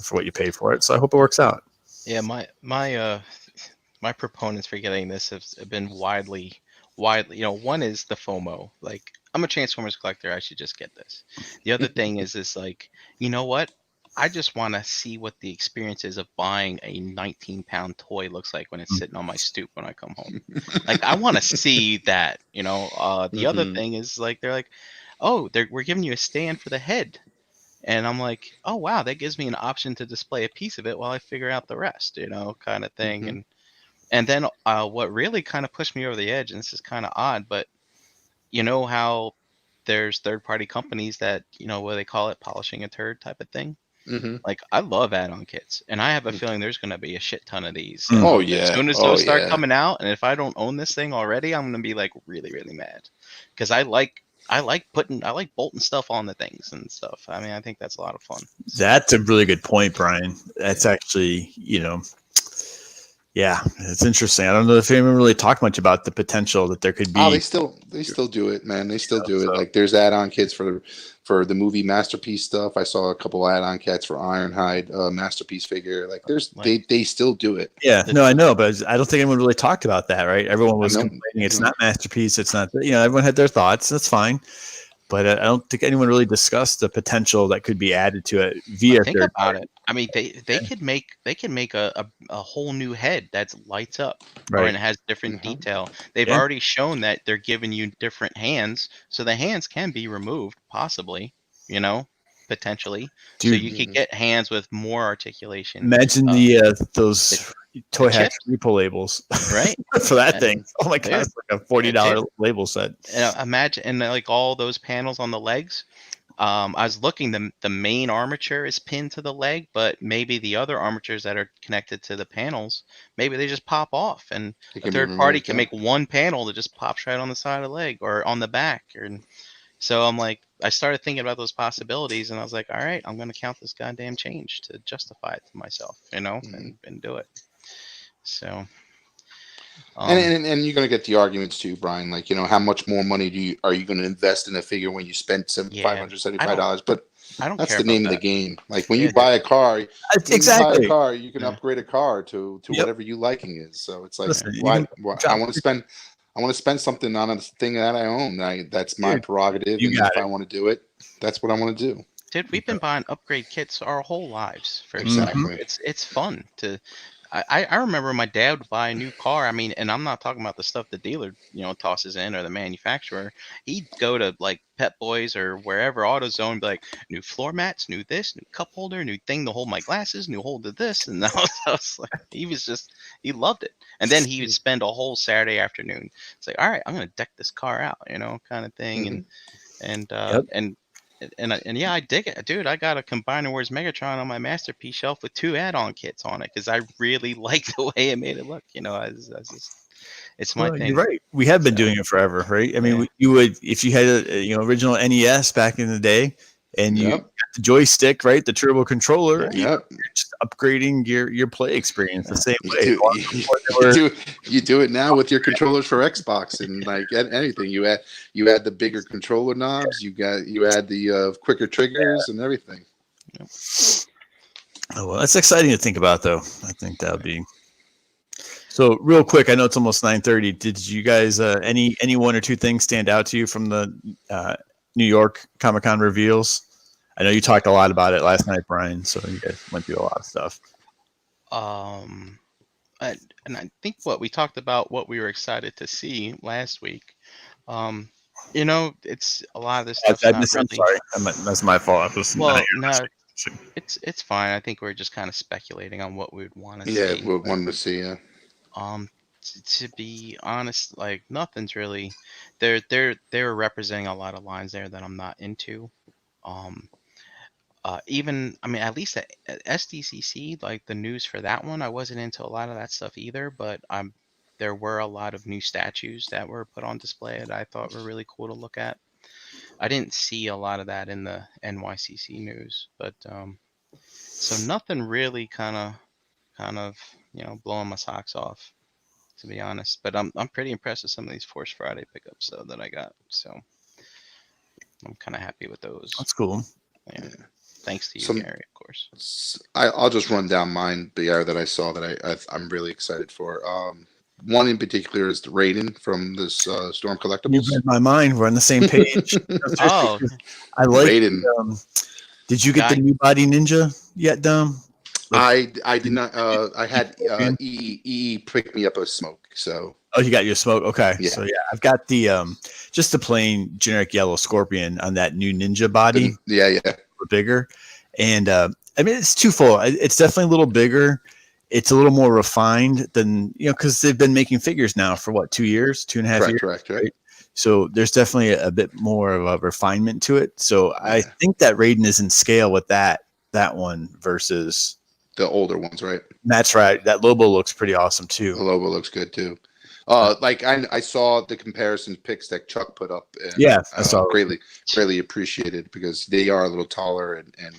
for what you paid for it. So I hope it works out.
Yeah, my proponents for getting this have been widely. One is the FOMO. Like, I'm a Transformers collector, I should just get this. The other thing is like, you know what? I just want to see what the experience is of buying a 19-pound toy looks like when it's sitting on my stoop when I come home. Like, I want to see that. The other thing is like they're like, oh, we're giving you a stand for the head. And I'm like, oh wow, that gives me an option to display a piece of it while I figure out the rest, kind of thing.
Mm-hmm.
And then what really kind of pushed me over the edge, and this is kind of odd, but you know how there's third-party companies that what they call it, polishing a turd type of thing.
Mm-hmm.
Like, I love add-on kits, and I have a feeling there's going to be a shit ton of these.
Oh
As
yeah.
soon as those start coming out, and if I don't own this thing already, I'm going to be like really, really mad, because I like bolting stuff on the things and stuff. I mean, I think that's a lot of fun.
That's a really good point, Brian. That's actually, yeah, it's interesting. I don't know if anyone really talked much about the potential that there could be.
Oh, they still do it, man. They still do it. Like, there's add-on kits for the movie Masterpiece stuff. I saw a couple addon kits for Ironhide Masterpiece figure. Like, they still do it.
Yeah, no, I know, but I don't think anyone really talked about that, right? Everyone was complaining it's not Masterpiece. It's not, everyone had their thoughts. That's fine. But I don't think anyone really discussed the potential that could be added to it via.
Think about it. I mean, they could make a whole new head that lights up,
right,
and has different detail. They've already shown that they're giving you different hands, so the hands can be removed, possibly. Potentially. Dude, so you could get hands with more articulation.
Imagine those Toy Hacks repo labels,
right?
For that thing. Oh my god, it's like a $40 label set.
Imagine, and like all those panels on the legs, I was looking, the main armature is pinned to the leg, but maybe the other armatures that are connected to the panels, maybe they just pop off, and
It
a
can be
third party
removed.
can
Yeah.
make one panel that just pops right on the side of the leg or on the back. And so I'm like, I started thinking about those possibilities, and I was like, all right, I'm gonna count this goddamn change to justify it to myself,
Mhm.
and do it. So,
And,
um,
and and you're gonna get the arguments too, Brian. Like, how much more money are you gonna invest in a figure when you spend five
yeah,
hundred seventy
I
five
don't,
dollars? But
I don't
that's
care
the
about
name of the
that.
game. Like when you
Yeah, dude.
buy a car,
Exactly.
you can
Yeah,
upgrade a car to
Yep.
whatever you liking is. So it's like,
yeah.
Listen, you
why,
can
why
drop,
I want to spend something on a thing that I own. That's my
dude.
prerogative,
You
and
got
if I
it.
want to do it, that's what I want to do.
Dude, we've been buying upgrade kits our whole lives for stuff.
Hmm.
Exactly.
It's fun to. I remember my dad would buy a new car. I mean, and I'm not talking about the stuff the dealer tosses in or the manufacturer. He'd go to like Pet Boys or wherever AutoZone and be like, new floor mats, new this, new cup holder, new thing to hold my glasses, new holder this, and I was like, he loved it. And then he would spend a whole Saturday afternoon. It's like, all right, I'm gonna deck this car out, kind of thing,
Hmm.
and
Yep.
and yeah, I dig it, dude. I got a Combiner Wars Megatron on my masterpiece shelf with 2 add-on kits on it because I really like the way it made it look. I was just, it's my
Well, you're
thing.
right. We have been
So
doing it forever, right? I mean,
yeah,
you would if you had a original NES back in the day, and you got
Yep.
the joystick, right, the turbo controller,
yeah,
Yep.
you're just upgrading your play experience the
yeah.
same
You
way.
do
Long
you,
before
you
they were,
do you do it now with your controllers for Xbox and like anything. You add the bigger controller knobs. You add the quicker triggers and everything.
Yep.
oh well, that's exciting to think about, though. I think that'll be so. Real quick, I know it's almost 9:30. Did you guys any one or two things stand out to you from the New York Comic Con reveals? I know you talked a lot about it last night, Brian. So you guys went through a lot of stuff.
Um, and I think what we talked about, what we were excited to see last week. Um, it's a lot of this stuff's not
I'm
really.
sorry. That's my fault. I was not
Well, no, it's fine. I think we're just kind of speculating on what we would want to
Yeah,
see,
we
but
wanted to see.
Um, to be honest, like nothing's really. They're representing a lot of lines there that I'm not into. Um, even I mean, at least at SDCC, like the news for that one, I wasn't into a lot of that stuff either. But there were a lot of new statues that were put on display that I thought were really cool to look at. I didn't see a lot of that in the NYCC news, but so nothing really kind of blowing my socks off, to be honest. But I'm pretty impressed with some of these Force Friday pickups though that I got. So I'm kind of happy with those.
That's cool.
Yeah.
Yeah.
Thanks to you,
Some
Gary, of course.
I'll just run down mine, BR, that I saw that I'm really excited for. One in particular is the Raiden from this Storm
You
Collectibles.
read my mind. We're on the same page. No, seriously,
Oh,
'cause I like.
Raiden.
Did you get the
guy.
new body ninja yet, Dom? Like,
I did not. I
keep
had
going?
pick me up a smoke. So
Oh, you got your smoke. Okay,
yeah,
so yeah, I've got the just the plain generic yellow scorpion on that new ninja body,
yeah.
bigger, and I mean it's twofold. It's definitely a little bigger. It's a little more refined than because they've been making figures now for what 2 years, 2.5 years,
Correct. Right.
right? So there's definitely a bit more of a refinement to it. So I
Yeah,
think that Raiden is in scale with that one versus.
the older ones, right?
That's right. That Lobo looks pretty awesome
The
too.
logo looks good too. Like I saw the comparison pics that Chuck put up,
Yeah,
and
I saw.
greatly appreciated because they are a little taller and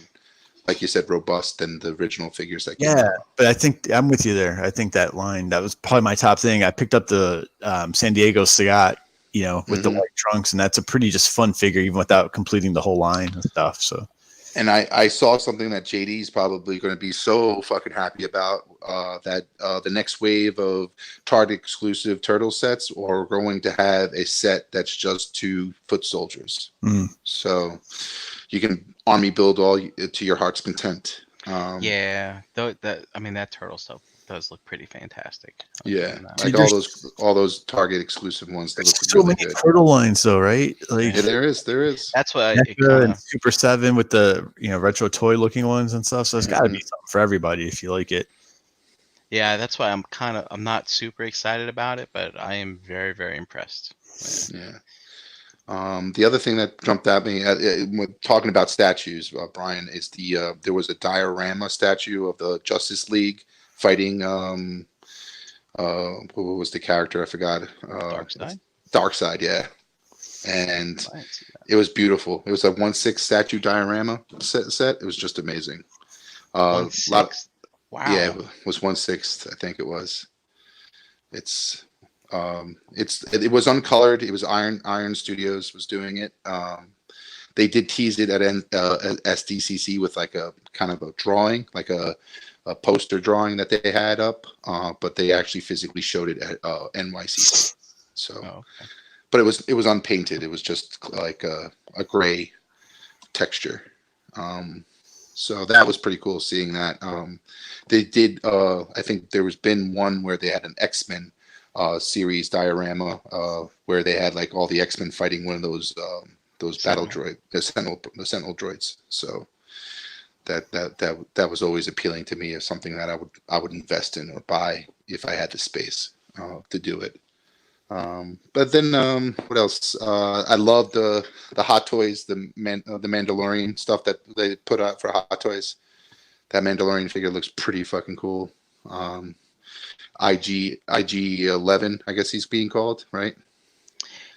like you said, robust than the original figures that came
Yeah,
out.
but I think I'm with you there. I think that line that was probably my top thing. I picked up the San Diego Sagat, with the
Hmm.
white trunks, and that's a pretty just fun figure, even without completing the whole line and stuff. So
And I saw something that JD is probably going to be so fucking happy about, that the next wave of Target exclusive turtle sets are going to have a set that's just to foot soldiers.
mm.
So you can army build all to your heart's content.
Yeah, though that I mean that turtle stuff does look pretty fantastic. I'll give
Yeah,
him that.
See,
like all those Target exclusive ones that
there's
look
so
really
many
good.
turtle lines, though, right? Like
Yeah,
Yeah,
there is.
that's why it
NECA
kind
and
of.
Super Seven with the retro toy looking ones and stuff. So it's got to be
Hmm.
something for everybody if you like it.
Yeah, that's why I'm not super excited about it, but I am very very impressed. Yeah.
Yeah. The other thing that jumped at me when talking about statues, Brian, is there was a diorama statue of the Justice League fighting who was the character? I forgot.
Dark Side.
Darkseid, yeah. And
I didn't see that.
it was beautiful. It was a 1/6 statue diorama set. It was just amazing.
One
Lot,
sixth. Wow.
yeah, it was 1/6. I think it was. It was uncolored. It was Iron Studios was doing it. They did tease it at SDCC with like a kind of a drawing, like a poster drawing that they had up, but they actually physically showed it at NYCC. So,
Okay.
but it was unpainted. It was just like a gray texture. So that was pretty cool seeing that. They did. I think there was been one where they had an X-Men series diorama where they had like all the X-Men fighting one of those battle droid, the Sentinel droids. So that was always appealing to me as something that I would invest in or buy if I had the space to do it. But then what else? I love the Hot Toys, the Mandalorian stuff that they put out for Hot Toys. That Mandalorian figure looks pretty fucking cool. IG-11, I guess he's being called, right?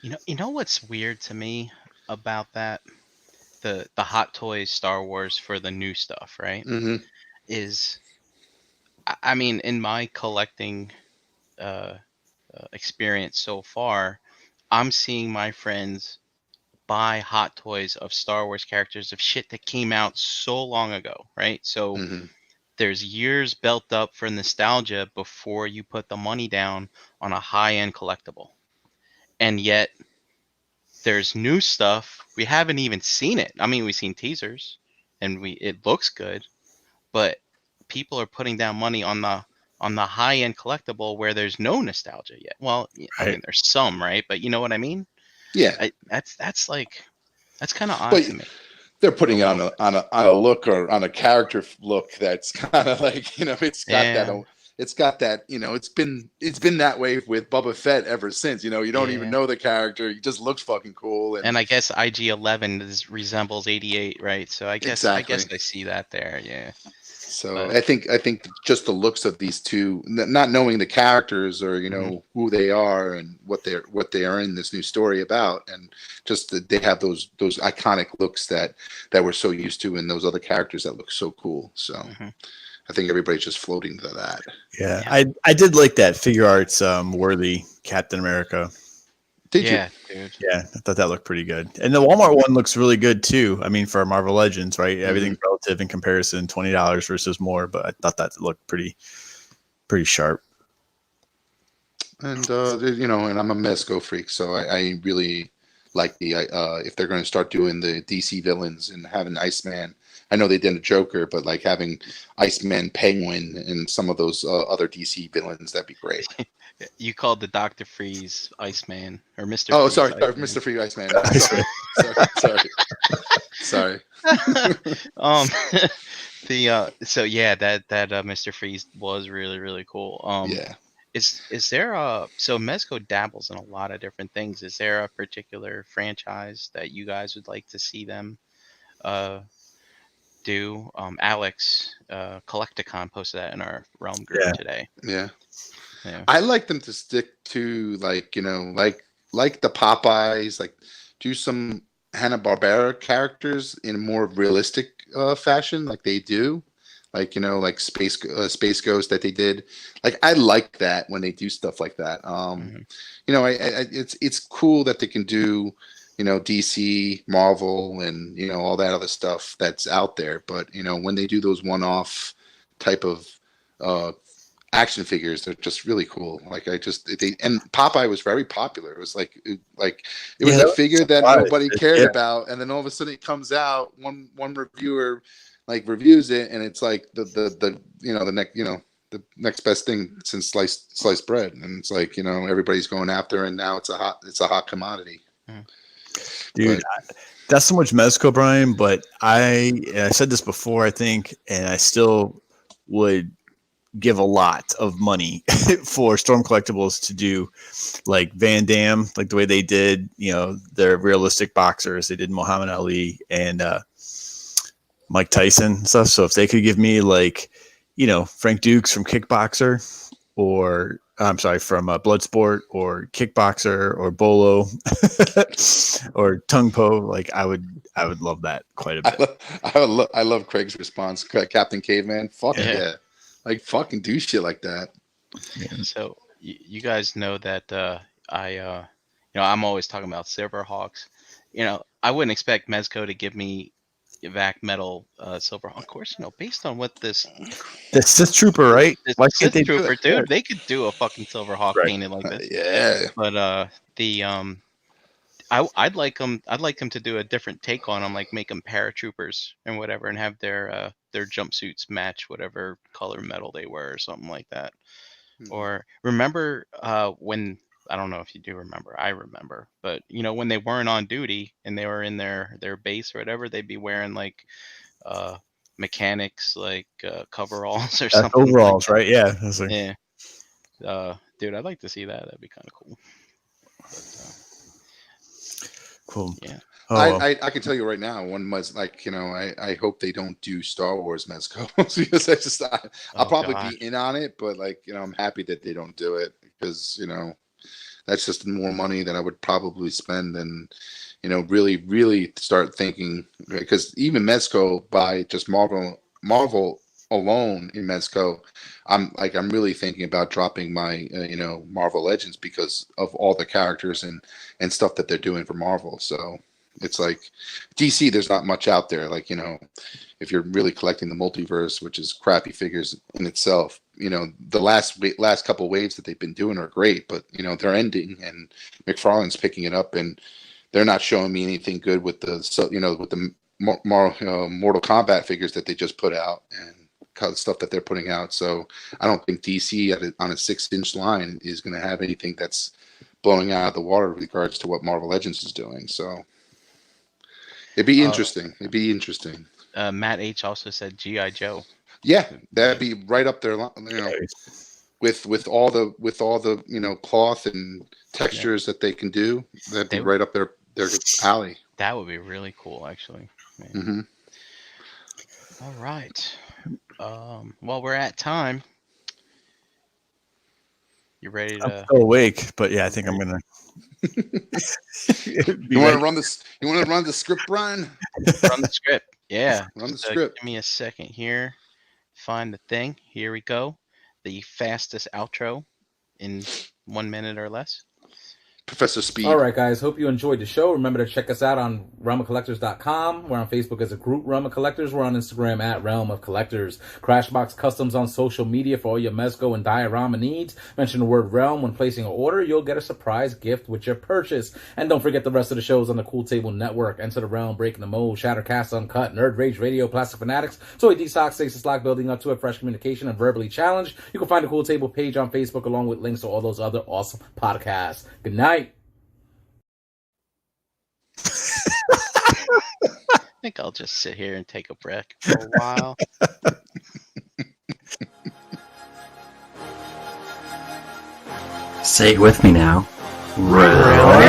You know what's weird to me about that? The Hot Toys Star Wars for the new stuff, right?
Mm-hmm.
Is I mean, in my collecting experience so far, I'm seeing my friends buy Hot Toys of Star Wars characters of shit that came out so long ago, right? So
Mm-hmm.
there's years built up for nostalgia before you put the money down on a high-end collectible. And yet there's new stuff. We haven't even seen it. I mean, we've seen teasers and it looks good, but people are putting down money on the high-end collectible where there's no nostalgia yet. Well, I mean, there's some, right? But you know what I mean?
Yeah.
That's kind of odd
But
to me.
they're putting it on a look or on a character look that's kind of like, it's got
Yeah.
it's got that, it's been that way with Boba Fett ever since. You don't even
Yeah.
know the character. He just looks fucking cool.
And I guess IG-11 resembles 88, right? So I guess
Exactly.
I see that there. Yeah.
So
But
I think just the looks of these two, not knowing the characters or who they are and what they are in this new story about, and just that they have those iconic looks that we're so used to, and those other characters that look so cool. So I think everybody's just floating to that.
Yeah. I did like that figure arts worthy Captain America.
Did you?
yeah, dude.
Yeah, I thought that looked pretty good. And the Walmart one looks really good too. I mean, for Marvel Legends, right? Everything's relative in comparison, $20 versus more, but I thought that looked pretty sharp.
And and I'm a Mezco freak, so I really like the if they're going to start doing the DC villains and having Iceman. I know they did a Joker, but like having Iceman, Penguin, and some of those other DC villains, that'd be great.
You called the Dr. Freeze Iceman or Mr.
Oh,
Freeze
sorry,
Iceman.
Mr. Freeze Iceman. Sorry.
So yeah, that Mr. Freeze was really, really cool.
Yeah.
Is there so Mezco dabbles in a lot of different things. Is there a particular franchise that you guys would like to see them do? Alex Collecticon posted that in our realm group today.
Yeah.
Yeah.
I like them to stick to like like the Popeyes, like do some Hanna-Barbera characters in a more realistic fashion, like they do, like like Space Ghost that they did. Like I like that when they do stuff like that. It's cool that they can do DC, Marvel, and all that other stuff that's out there. But when they do those one-off type of action figures, they're just really cool. Like and Popeye was very popular. It was it was a figure that nobody cared about, and then all of a sudden it comes out. One reviewer reviews it, and it's like the next best thing since sliced bread, and it's everybody's going after, and now it's a hot commodity.
Dude, that's so much Mezco, Brian. But I said this before, I think, and I still would give a lot of money for Storm Collectibles to do like Van Damme, like the way they did, their realistic boxers. They did Muhammad Ali and Mike Tyson and stuff. So if they could give me like, Frank Dukes from Kickboxer, or I'm sorry, from Bloodsport, or Kickboxer, or Bolo, or Tung Po, like I would love that quite a bit.
I love Craig's response, Captain Caveman. Fuck yeah. Like fucking do shit like that.
Yeah. So you guys know that I'm always talking about Silverhawks. I wouldn't expect Mezco to give me vac metal Silverhawk. Of course, based on what the
Sith Trooper, right?
Why can't they Trooper, do it? Dude, they could do a fucking Silverhawk painted like this.
Yeah.
But I'd like them to do a different take on them, like make them paratroopers and whatever, and have their jumpsuits match whatever color metal they were, or something like that. Mm-hmm. Or remember when, I don't know if you do remember, I remember, but when they weren't on duty and they were in their base or whatever, they'd be wearing like mechanics like coveralls or something.
Overalls,
like
right? Yeah.
Yeah. Dude, I'd like to see that. That'd be kind of cool. But,
cool.
Yeah.
I can tell you right now, I hope they don't do Star Wars Mezco because I'll probably be in on it, but I'm happy that they don't do it because that's just more money than I would probably spend, and really really start thinking, because even Mezco, by just Marvel alone in Mezco, I'm really thinking about dropping my Marvel Legends because of all the characters and stuff that they're doing for Marvel. So it's like DC, there's not much out there. If you're really collecting the multiverse, which is crappy figures in itself, the last couple waves that they've been doing are great, but they're ending, and McFarlane's picking it up, and they're not showing me anything good with the Mortal Kombat figures that they just put out and stuff that they're putting out. So I don't think DC on a 6-inch line is going to have anything that's blowing out of the water with regards to what Marvel Legends is doing. So it'd be interesting.
Matt H also said G.I. Joe.
Yeah, that'd be right up there. With all the cloth and textures that they can do, that'd be right up their alley.
That would be really cool, actually.
Mm-hmm.
All right. Well, we're at time. You ready to?
I'm still awake, but yeah, I think I'm gonna.
You want to run this? You want to run the script, Brian?
Run the script. Yeah.
Run the script.
Give me a second here. Find the thing. Here we go. The fastest outro in 1 minute or less.
Professor Speed.
All right, guys. Hope you enjoyed the show. Remember to check us out on realmofcollectors.com. We're on Facebook as a group, Realm of Collectors. We're on Instagram at Realm of Collectors. Crashbox Customs on social media for all your Mezco and diorama needs. Mention the word Realm when placing an order. You'll get a surprise gift with your purchase. And don't forget the rest of the shows on the Cool Table Network. Enter the Realm, Breaking the Mold, Shattercast Uncut, Nerd Rage Radio, Plastic Fanatics, Soy D-Sock, Stasis Lock, Building Up to a Fresh Communication, and Verbally Challenged. You can find the Cool Table page on Facebook along with links to all those other awesome podcasts. Good night.
I think I'll just sit here and take a break for a while.
Say it with me now.
Round.